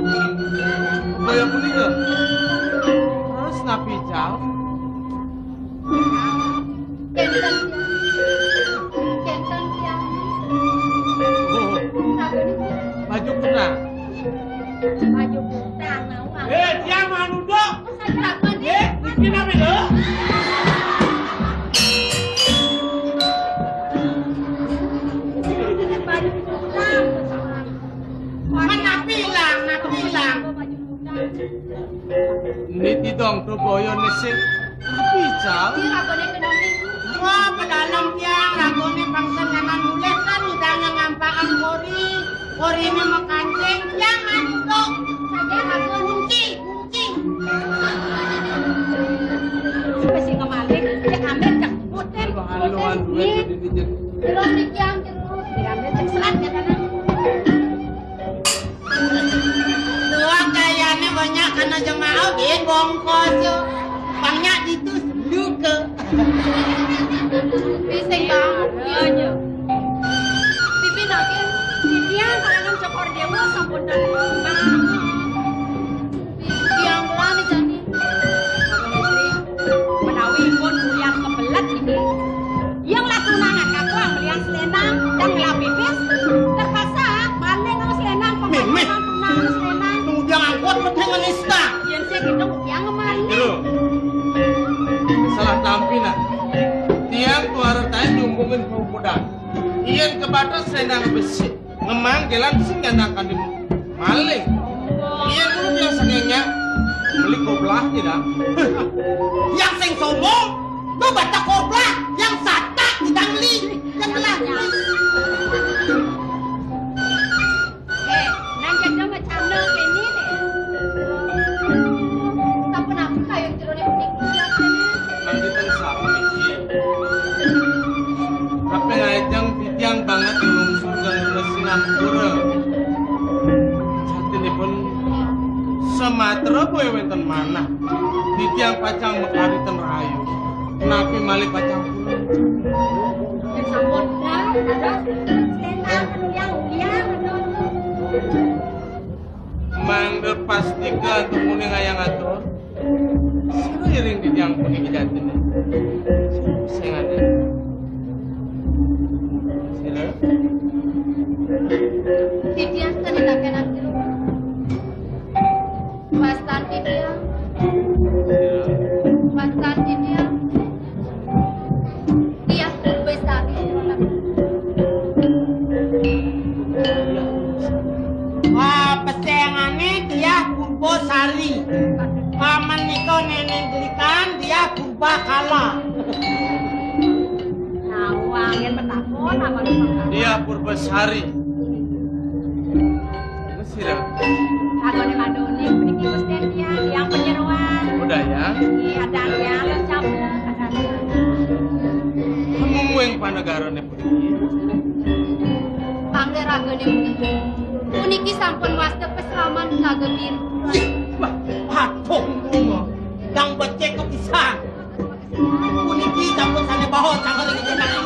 kaya punika. Terus napi jal. Kenten ya. Oh, baju kena. Baju putih nawang. Tiang manuduk. Saya keraguan nih. Bikin apa itu? Baju putih. Mana bilang, nak bilang. Baju putih. Ini tidong tuh boyo nesik. Napi jal. Ini ragone kenoni. Wah, pedalam tiang lagone bangsa nyaman mulai kan udah ngampakan kori. Kori ini makancing tiang manuduk. Saya ragone Kunci. Masih kemarin dia ambil cak putih. Haluan duit jadi dijek. Terus dikiang terus diambil cak selat ya kan. Dua kayaknya banyak karena jemaah bin bongkos yo. Banyak itu luka. Bising banget aja. Pipi lagi. Dia kalangan cokor dewa sampun dan yang berani jadi. Menawi pun yang kebelet ini. Yang lah tunangan aku yang melihat selendang dan ngelap pipis. Terpaksa balik nang selendang pemain tunangan selendang. Kemudian angkot penting menista. Yang saya gitu yang kemarin. Biro. Salah tampi nak. Tiang tuara tain diumpungin pemuda. Ian ke batas selendang besi. Ngemang gelang sing nyanakan di maling. Ian dulu biasanya beli koblah tidak. Yang sing sombong, lu baca kobra. Yang satak ditangli. Yang kelas. Nang jaga macam ni ni. Tak pernah kayu jeruk ni punik siap ni. Nanti tersap ini. Tapi ngajang tiang banget belum sudah lesinan pura. Saat ini pun Sumatera boy wenten mana? Tiang pacang mekari ten rayu. Napi malih pacang pula. Sambut dah, ada selendang yang Mangga pasti ke tumuni ngayang atur. Sino iring di tiang kuning jatin ni? Sino ada? Sino? Titian tadi tak kena jeruk. Pastan titian, pastan titian. Dia besar di Wah, pesengannya dia Purbosari. Paman niko nenek belikan dia Purbakala. Nawang yang bertakon apa lu? Dia Purbasari. Sino? Aku ni madoni pergi hosten dia yang penyeruan. Udah ya. Ini ada yang lengkap ada. Ngomong panegara ni pergi. Pangger raga ni puniki sampun wasta pesraman laga biru. Wah, patung bunga. Yang becek kepisah. Kuniki campur sana baho cangkal lagi jenang.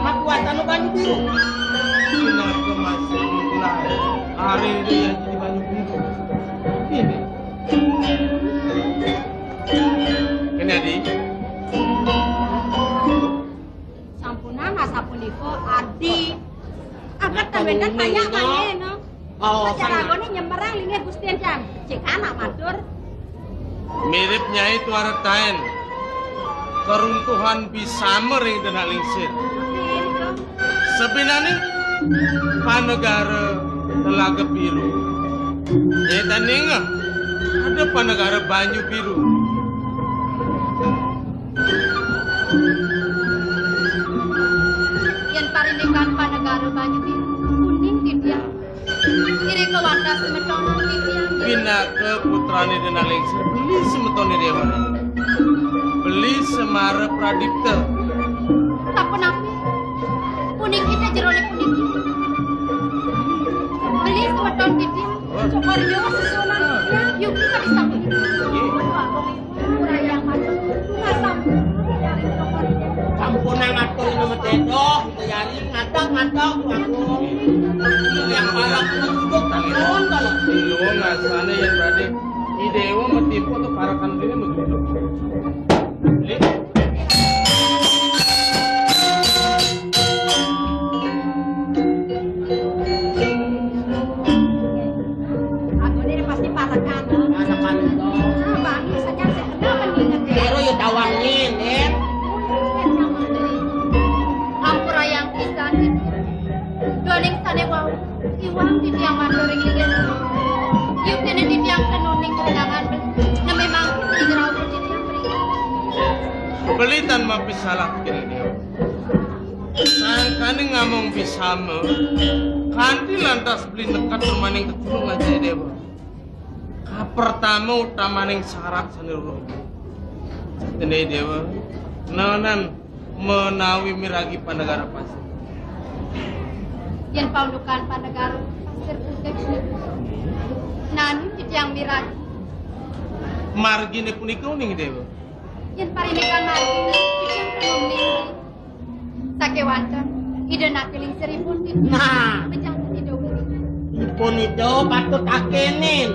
Aku atanu banyu biru. Kenapa masih mulai? Hari ini yang jadi banyak biru. Ini. Kena di. Sampunan asapuniko Ardi. Agar tambedan banyak banyak no. Oh, Cara raga ni nyemerang linge Gustian Jan. Cek anak matur. Mirip Nyai Tuara Tain. Keruntuhan bisa mering dan lingsir. Sebenarnya panegara Telaga Biru. Nyata ninga ada panegara Banyu Biru. Yang parindekan panegara Banyu Biru. Kuning tidian. Kiri ke wadah semeton tidian. Bina ke putrane dan lingsir. Beli semetoni dewana. Beli semara pradipta. Tak pernah. Kuning kita jerone kuning. Beli semeton tidian. Cokor dewa sesunan tidian. Yuk kita bisa beli. Kurang maju. Ngasam. Campuran ngatur nama tedok, yari ngadang aku. Yang malam duduk takon kalau. Lu ngasane yang berarti dewa metipu tuh parakan beli begitu. Beli. Aku ini pasti parakan. Parakan itu. Bagi saja saya kenal mengingat. Pero yo dawangin, Ampura yang pisan itu. Doning sane wau. Iwang di tiang mandoring ini. Yuk kene di tiang tenuning kerenangan. Na memang igrau di tiang beri. Beli tanpa pisalah kiri dia. Sangkane ngamong bisame. Kanti lantas beli nekat permaning ketulung aja dewa. Pertama utamaning syarat seluruh. Tene dewa. Nanan menawi miragi panegara pasir. Yang paundukan panegara pasir putih. Nani di tiang miragi. Margine punika uning dewa. Yang parimikan margi di tiang tenuning. Sakewancan. Ide nakiling seripun di Nah, Bejangan ide uri. ipun itu patut akenin.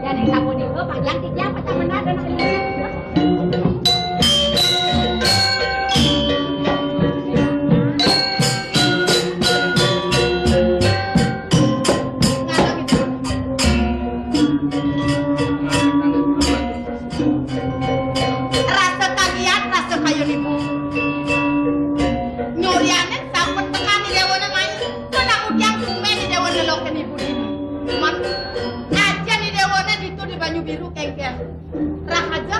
Dan yang sabun itu panjang di tiang macam mana dan nakiling seripun. Rasa kagian, rasa kayu ibu. Nyurianen sampun tekan di dewa namanya. Kena udiang sumen di dewa neloken ibu ini. Cuman aja di dewa itu di Banyu Biru kengkeng. Rahaja.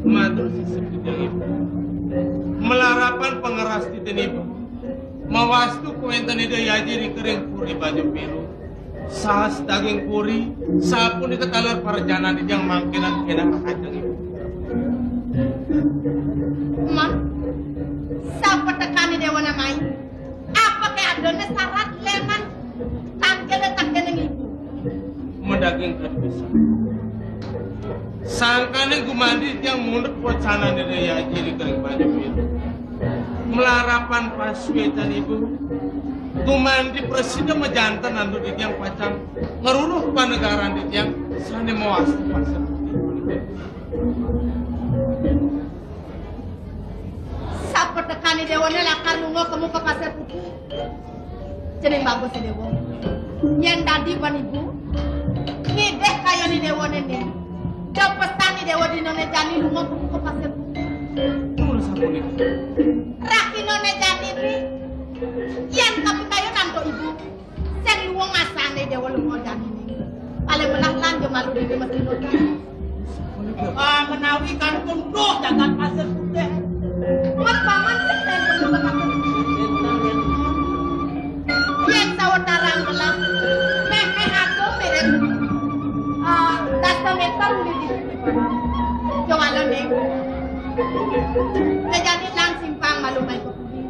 Matur sisip di tiang ibu. Melarapan pengeras di tenibu. Mawastu kuenten ide yaji di kering puri Banyu Biru. Sahas daging puri, sapun diketalar para jana di tiang mangkinan kena kacang ibu. Man, sampai tekan di dewa namanya. Apa kayak adanya syarat leman tangkel ibu. Mendaging kan bisa. Sangkane gumandi yang mundur wacana dari yaji di kering Banyu Biru. Melarapan paswetan ibu. Gumandi presiden mejantan nandu di tiang pacang. Ngeruruh panegaran di tiang. Sane mawas pasar putih. Sampai tekan di dewa lakar lungo kamu ke pasar putih. Jadi bagus di dewa. Yang tadi pan ibu. Ngideh kayak di dewa nenek. Jauh pesan di dewa di none jani lungo kamu ke pasar putih. Tulus aku nih. Raki none jani ini. Yang tapi kayu nanto ibu. Sen lungo masan di dewa lungo jani ini. Paling menang lanjut malu di mesin nota. Menawi kan kunduh jagat pasar putih. Mat paman sen kunduh ke pasar putih. Yang saudara ngelam. Meh aku mirip. Dasta meter udah di sini. Jangan neng. Jadi lang simpang malu main ke bumi.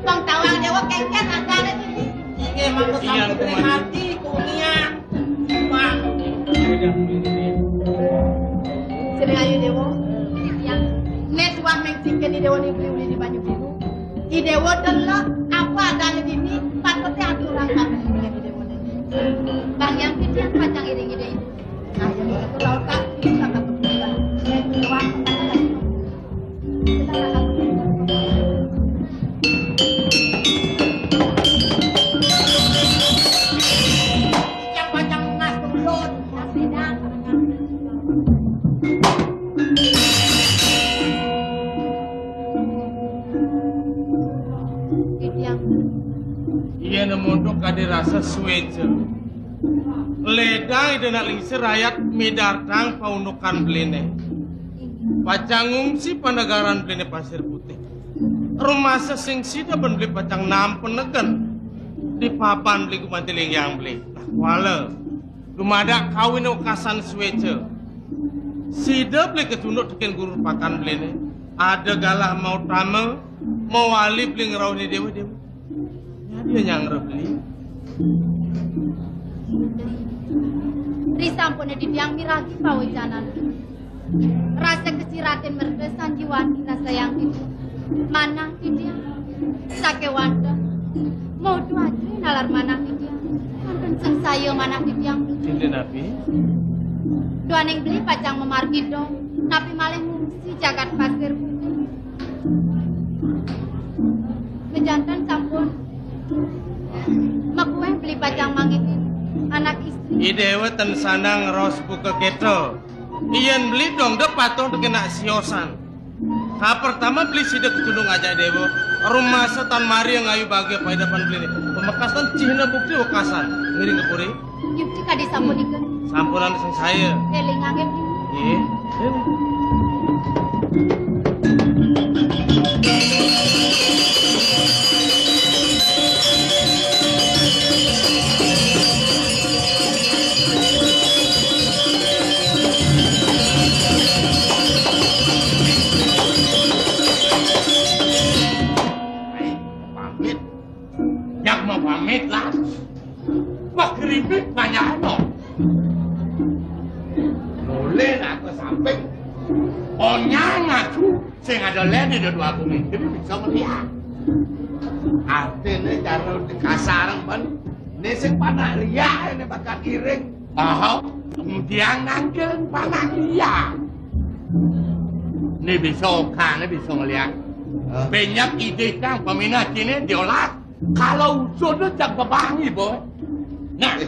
Bang tawang dewa kengken ada di sini. Ini emang kesambut hati kunia. Bang. Sering ayu dewa. Yang net wah mengsingken di dewa ni beli di Banyu Biru. Di dewa delok apa ada di sini patutnya aturan kami dengan di dewa ini. Bang yang di tiang pacang iring ide itu. Nah, yang itu laut kaki sangat berkesan. Wah, Yang pacang ngas mulut. Iya nemunduk kade rasa suweje. Ledang ide nak lingsi rakyat midartang paundukan belene. Pacang ngungsi panagaran belene pasir putih. Rumah sesing sida ben beli pacang nampen negen. Di papan beli kumantiling yang beli. Nah wala. Lumada kawin okasan suweje. Sida beli ketunduk tekin guru pakan belene. Ada galah mau tama, mau wali beli ngerau ni dewa-dewa. Dia yang beli. Risampune di tiang miragi pawajanan. Rasa keciratin merdesan jiwani rasa yang itu. Mana di tiang? Sakewanda. Mau dua nalar mana di tiang? Kanten sang sayang anak di tiang. Cinta napi. Dua neng beli pacang memargi dong. Napi maleng ngungsi jagat pasir putih. Bejantan sampun. Makueh beli pacang mangitin anak istri. Idewe ten sanang ros buka keto. Iyan beli dong de patung kena siosan. Ha pertama beli sidak tudung aja dewo. Rumah setan mari yang ayu bahagia pada depan beli. Pemekasan cihna bukti wakasan. Ngiring ke puri. Yukti kadi sampunikan. Sampunan sing saya. Eling angin. Iya. Pamit. Yang mau pamit lah. Wah keripik banyak no. Boleh aku samping. Onyang aku. Sing ada leni dan dua aku mikir bisa melihat. Artinya cara dikasarang ban. Ini sing panah liak ini bakal iring. Oh, kemudian nangkel panah liak. Ini bisa kan, ini bisa melihat. Banyak ide kang peminat ini diolah. Kalau usulnya jak bebangi boy. Nah,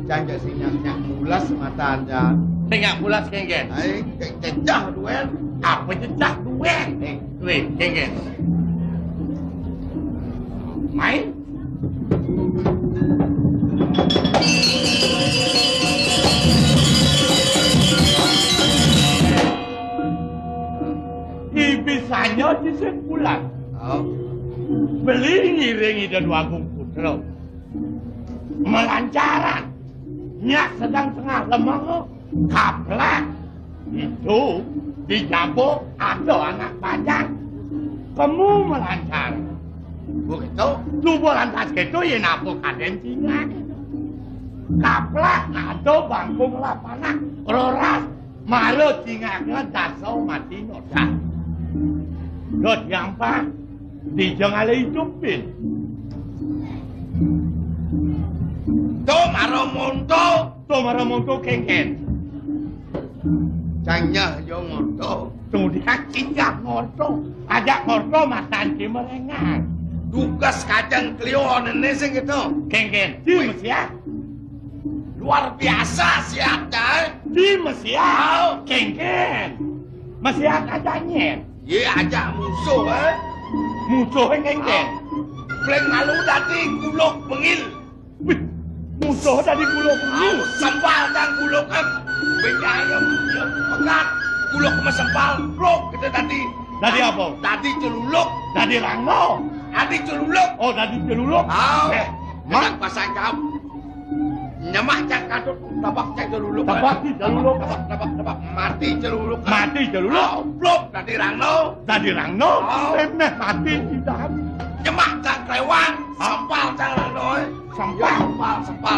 Jangan sih nyak mulas mata anda. tengah bulas kenggen. Ay, cecah duel. Apa jejak dueng? Dueng, kenggen. Main? Ibisanya di sebulan. Oh, Beli ngiringi dan wagung putro. Melancaran. Nyak sedang tengah lemah. Kaplak. Itu dijabuk ada anak bajang. Kamu melancar. begitu. Tubuh lantas itu ya napo kaden singa. Kaplak ada bangkung lapangan. Roras. Malu singanya dasau mati noda. Dot yang pak. Dijeng ala hidupin. Tomaramonto kengken. Cangnya yo ngoto. Kemudian cinjak ngorto. Ajak ngorto masan di melengang. Tugas kacang klio nenek sing gitu. Kengken. Di Mesia. Luar biasa siapnya. Di Mesia. Kengken. Mesia kacanya. Ye ajak musuh Musuh kengken. Pleng malu dadi kuluk bengil. Wih, musuh dari pulau Au Pengil. sempal dan kuluk benyayam pegat. Kuluk mesempal klok kita tadi. Dari apa? Tadi celuluk. Dari Rangno. Tadi celuluk. Oh, dari Celuluk. Au. Mak. Mak pasang kau. Nyemak cak katut tabak cak celuluk. Tabak di Celuluk. Tabak mati celuluk. Mati Celuluk. Au plok tadi Rangno. Dari Rangno. Oh. Remeh mati di dalam. Nyemak cak krewang. Sempal cak Rangno. Sempal.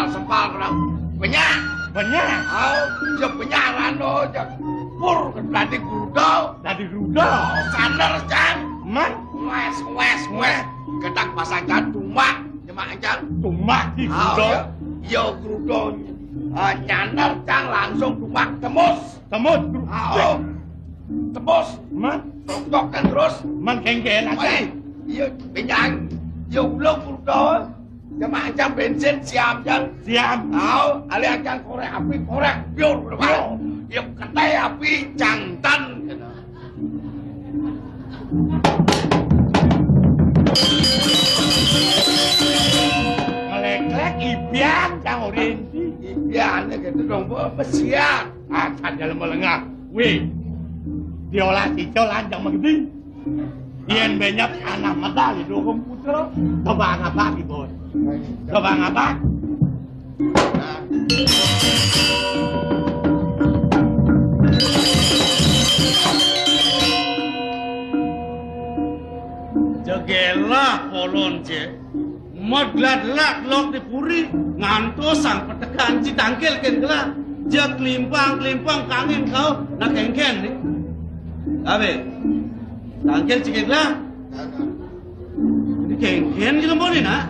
Sempal kerang. Benyak. Banyak. Au je benyak Rangno cak. Pur tadi gurudo. Dari Ruda. Saner cak. Man. Wes. Ketak pasang tumak. Nyemak cak. Tumak di Au Ruda. yo gurudo. Nyaner cak langsung tumak tembus. Temut. Au. Tembus. Man. Tok kan terus. Man kengken aja. Oi, iya benyang. Yo blok gurudo. Nyemak cak bensin siam cak. Siap. Au, ali akan korek api korek biur berapa? Yo ketai api jantan. Ngelek-lek ibian cang orienti. Ibiane gitu dong, Bu. Besiak. Akan dalam melengah. Wih. Diolah cicol lanjang mengerti. Yen banyak anak medali dukung putra. Coba ngapa bos. Coba ngapa? Nah, Jagelah kolon je. Magladlak lok di puri. Nganto sang petekan si tangkel ken gelah. Jak kelimpang kangen kau nak kengken ni. Abe. Tangkel cikit lah. Ini kengken juga boleh nak.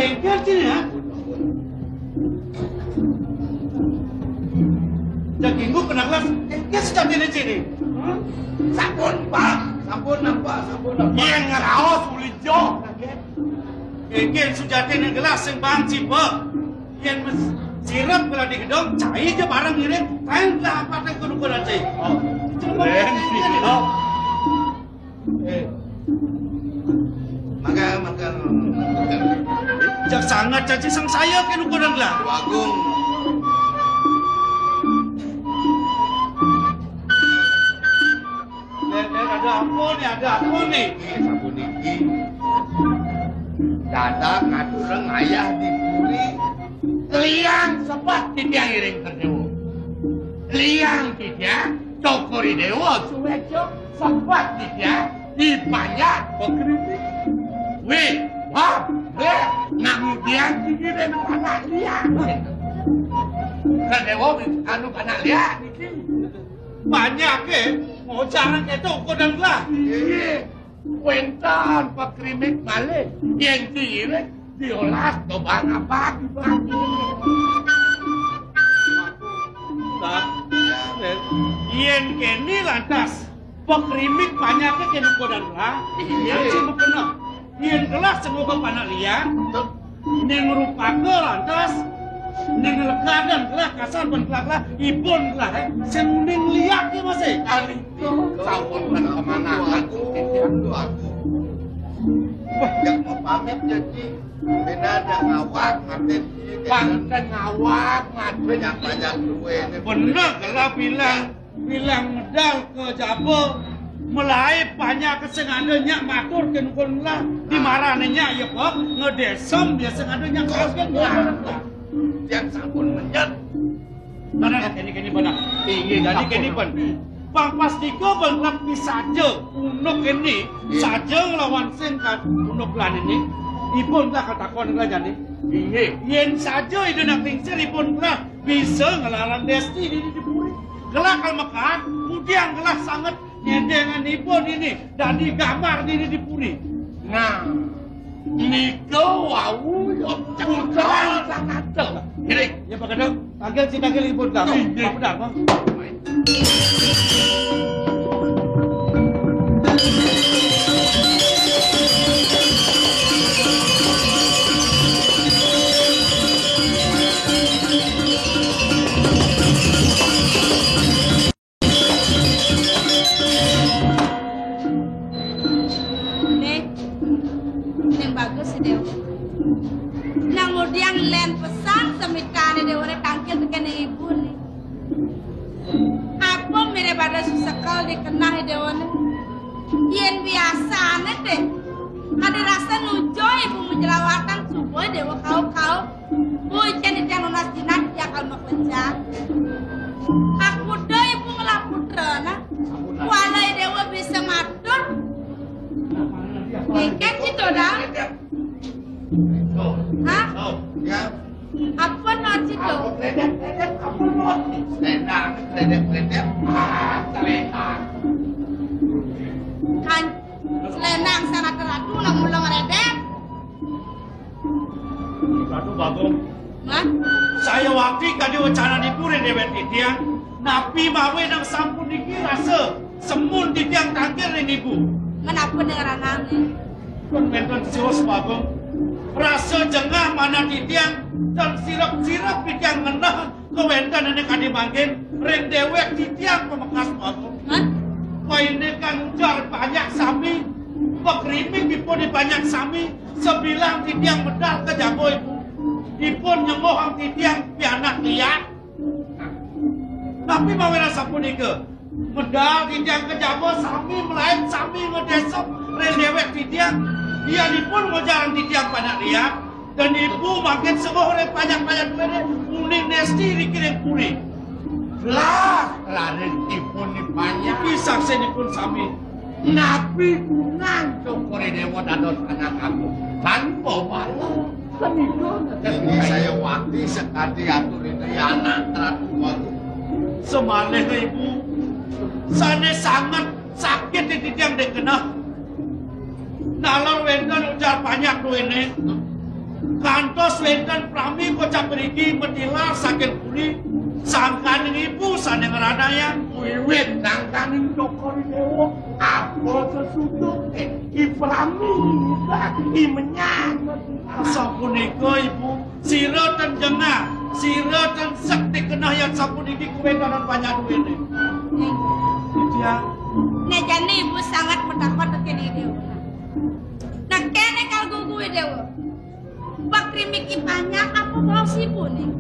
Engkel sini ya. Jagingku kena kelas. Engkel sudah di sini. Sampun, Pak. Sampun nampak. Yang ngeraos ulijo. Engkel sudah di gelas yang bang cipe. Yang sirap kalau di gedung cair je barang ngirim. Kain lah apa yang kudu-kudu cair. Keren sih. Makan. Jak sangat caci sang saya ke nukudan lah. Agung. Ada apa nih? Sabun iki. Dadak ngatureng ayah dipuri. Liang sepat titiang iring terdewo. Liang titiang cokori dewo suwejo sepat titiang dipanjat pekritik. Wih, wah, ngamudian dikirim anak liang. Terdewo anu anak liang. Banyak ke? Mau jangan itu kodang lah. Iya, kuentan pekrimik malih yang diirik diolah ke bang apa dibagi. Yen kini lantas pekrimik banyaknya kini kodang lah. Yang sibuk kena. Yen kelas semoga panak liang. Ning rupake lantas ning lekadan kelah kasar ban kelah ibon kelah sing ning liak ki masih Kali itu sampun kemana aku titian lu aku. Wah, yang mau pamit jadi beda ada ngawak ngaten Panten ngawak banyak duwe ini. bener kelah bilang medal ke Jabo mulai banyak kesengadanya matur ke nukun lah dimarannya ya kok ngedesom biasa ngadanya kasgen Yang sampun menyet. Mana kini benar. Jadi kini pun. Bang Pastiko bang saja unuk ini saja ngelawan singkat unuk lan ini. Ipun lah katakon lah jadi. Yen saja itu nak tinggal ipun lah bisa ngelawan desti ini dipuri. Gelak kalau makan, kemudian gelak sangat nyendengan ipun ini dan digambar ini dipuri. Nah, niko wau yo cekal sangat tuh. Kiri. Ya Pak Kadang, panggil ipun dah. Pak Kadang, Bang. Yang bagus sih Dew. Nang udiang len pesan semikane Dew ne tangkil tekene ibu nih. Apa mere pada susekal dikenah Dew ne. Yen biasa ne deh. Ada rasa nujo ibu menjelawatan subuh Dew kau. Hujan di tiang lunas jinak ya kalau mau kerja. Aku deh ibu ngelaputrana. Walai Dew bisa matur. Ngeket itu dah. Hah? Ya. Apa nasi itu? Kredit, apa noti? Kredit. Selendang. Kan selendang sangat teratu nak mulang redek. Aduh Bagong. Hah? Saya waktu kadi wacana dipuri dewet titiang. Napi mawe nang sampun dikirasa semun titiang tangkir ini ibu. Kenapa dengan anaknya? Kon menton siwas Bagong. Rasa jengah mana titiang dan sirap-sirap titiang ngenah kewentan nenek kadi mangkin. Ring dewek titiang pemekas Bagong. Hah? Ini kan ujar banyak sami. Pekrimik ipun di banyak sami. Sebilang titiang medal ke Jabo ibu. Ipun nyemohang titiang pianak liat. Tapi mawe rasa pun ike. Medal titiang ke Jabo sami melain sami ngedesok. Ring dewek titiang. Dia dipun ngojaran titiang panak liat. Dan ibu makin semua oleh banyak-banyak duitnya. Uning nesti dikirim puri. Lah, laris ipun ni banyak. Bisa senipun sami. Nabi kunang cokore dewa dados anak aku. Tanpa balas. Ini saya waktu sekali atur ini anak teratu aku. Semalih ibu. Sana sangat sakit di titiang dekena. Nalar wendan ujar banyak tu ini. Kantos wenten prami kocak beriki petilar saking kuli sangkaning ibu saneng ranaya Wiwit nangkaning dokori dewa apa sesudut iprami lagi menyang sapunika ibu sira ten jengah sira ten sekti kenah yang sapuniki kuwendanan banyak duwene dia Nah jane ibu sangat mendapat kene dewa. Nah kene kalau gue dewa. Bakri miki banyak apa mau ibu nih?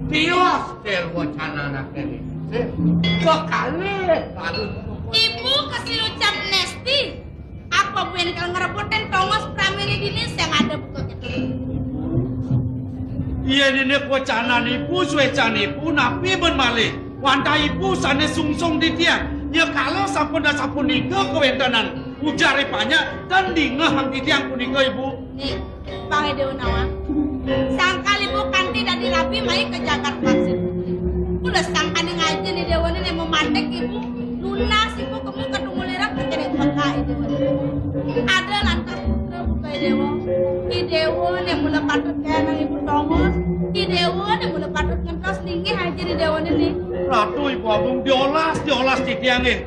Tios del wacana anak ini kekali Ibu kasih ucap nesti. Apa bu yang kalau ngerebutin tongos pramini dini yang ada buka gitu. iya dene kocanan ibu suecan ibu napi ben malih wanda ibu sane sungsung di tiang ya kalau sampun da sapunika kewendanan ujare banyak dan dingeh hang di tiang punika ibu Nih, Bang Dewa Nawang. Sangkali ibu kanti dari rapi mai ke Jakarta Pasir. Udah sangkali ngaji nih Dewa nih mau mandek ibu. Lunas ibu kamu ketemu lerap kene pakai Dewa. Ada lantas putra buka Dewa. Ki Dewa nih mulai patut kena ibu tongos. Ki Dewa nih mulai patut ngentos linggih haji di Dewa nih. ratu ibu abung diolas di tiangnya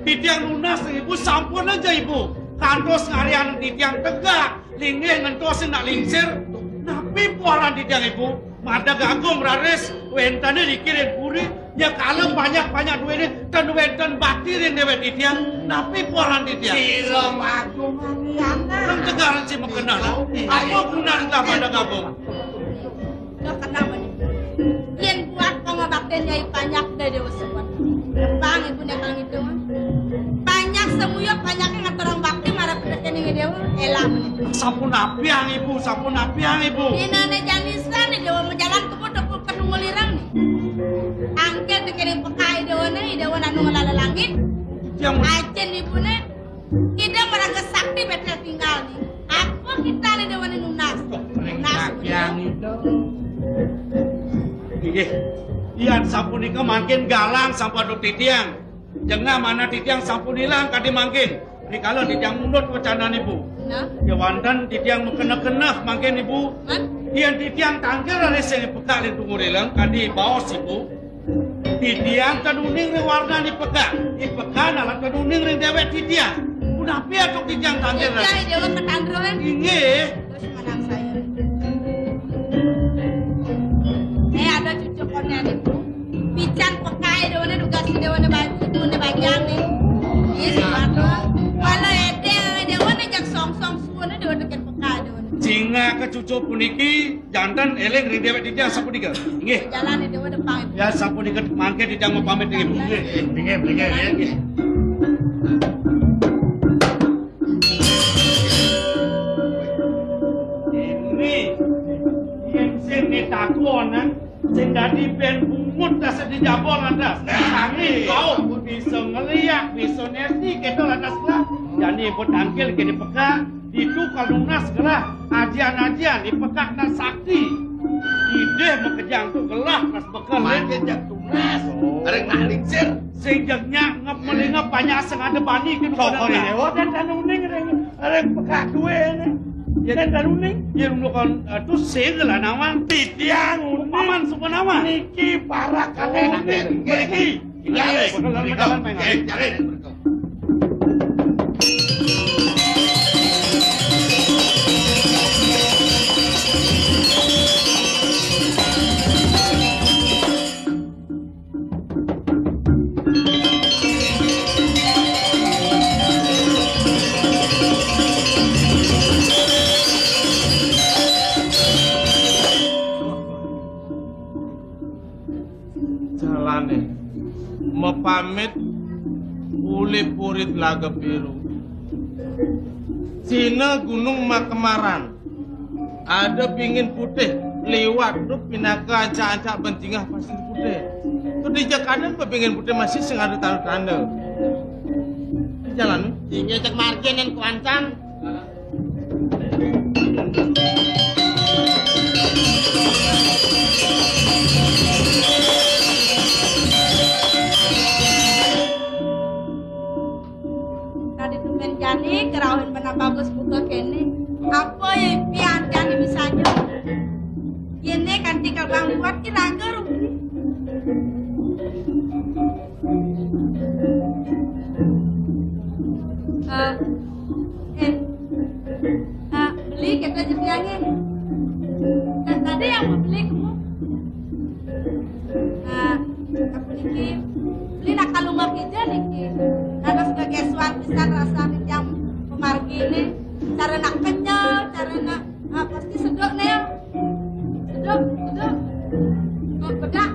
di tiang lunas ibu sampun aja ibu kantos ngarian di tiang tegak linggih ngentos nak lingsir napi puaran di tiang ibu mada gagong rares wentane dikirim puri ya kalau banyak duitnya dan wenten bakti yang dewet di tiang napi puaran di tiang Siro magung aniana kan tegaran si mengenal apa gunaan lah pada gabung Lo kenapa nih? Yen buat pengobatan nyai banyak dari Dewa Sebut. Bang ibu nekang itu mah. Banyak semuyok banyaknya ngaturang bakti marah pendekan ini Dewa. Elah menit. sampun apiang ibu Inane janisan nih Dewa mau jalan ke bodoh ketemu lirang nih. Angkel dikirim pekai Dewa nih Dewa nanu ngelala langit. yang Ajen ibu nih. Kita meraga sakti betul tinggal nih. Apa kita nih Dewa nih nunas. Nunas yang itu Iya, iyan sapunika makin galang sampai aduk titiang. Jengah mana titiang sampun hilang kadi makin. Rikala titiang mundur wacanan ibu. Nah, Ya wandan titiang mengkena-kena makin ibu. kan? Iyan titiang tangkel dari sini pekak di tunggu rilang kadi baos ibu. Titiang kaduning ring warna di pekak. Di pekak nalan kaduning ring dewek titiang. Udah pia tuk titiang tangkel Iya, dari. Dewa ketandroan. Inge. Terus menang saya. Ada cucu konen itu. Bican pekai Dewa nih duga si Dewa nih bagian nih. Iya sepatu. Kalau Dewa nih jak song-song semua nih Dewa deket pekai Dewa nih. Singa ke cucu puniki jantan eleng ring dewek titiang sapunika. Inge. Jalan nih Dewa depan. Ya sapunika mangke titiang mau pamit ibu. Bingung ya Ini yang sing ditakonan sing dadi ben bungut tas dijabol lantas. Kami kau bisa ngeliak, bisa ngerti kita lantas lah. Jadi buat angkel ke di peka, itu kalau lunas gelah ajian-ajian di peka na sakti. Ide mekejang tu gelah nas bekal makin jak tunas areng ngalingsir sing jengnya ngep melingap banyak sing ada bani ke Sokori dewa dan danuning areng pekak duwe ne ya dan danuning ya kan tu segel nawan titiang paman semua nama niki para kanuning Pergi. iya Jalan main. cari Jalane mepamit uli purit laga biru. Cina gunung makemaran. Ada pingin putih lewat tuh pinaka acak-acak bentingah pasir putih. Tuh di Jakarta pingin putih masih sing ada tanda-tanda. Di jalan Tinggal cek margin yang kuancam. Tadi tumen jani kerawin benar bagus buka kene. lagi. Dan tadi yang mau beli kamu. Nah, aku niki beli nak kalung hija niki. Karena sebagai suami bisa rasa yang pemargi ini. Cara nak kenyal, cara nak pasti sedok nih. Sedok. Oh, bedak.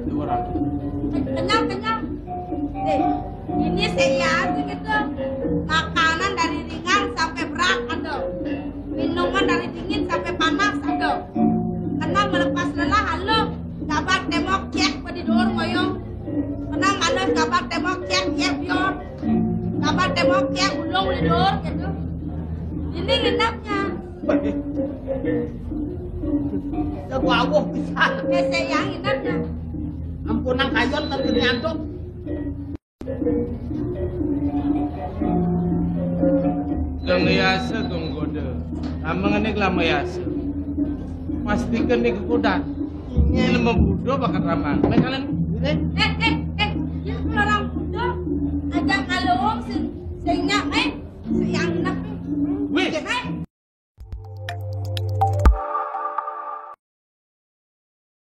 200. Kenyal. Ini saya gitu. Makanan dari ringan sampai berat ada. Minuman dari dingin sampai panas ada. Kenang melepas lelah halo. Kabar temok cek pada dor ngoyong. Kenang halo kabar temok cek bior. Kabar temok cek ulung di dor gitu. Ini nginapnya. Segawuh pisan. Saya yang nginapnya. Ampunan kayon lagi nyantuk. Mayasa gonggoda. Amang ini lama yasa. Pastikan ni kekudan. Ini lemah budo bakal ramang. Kalian Eh,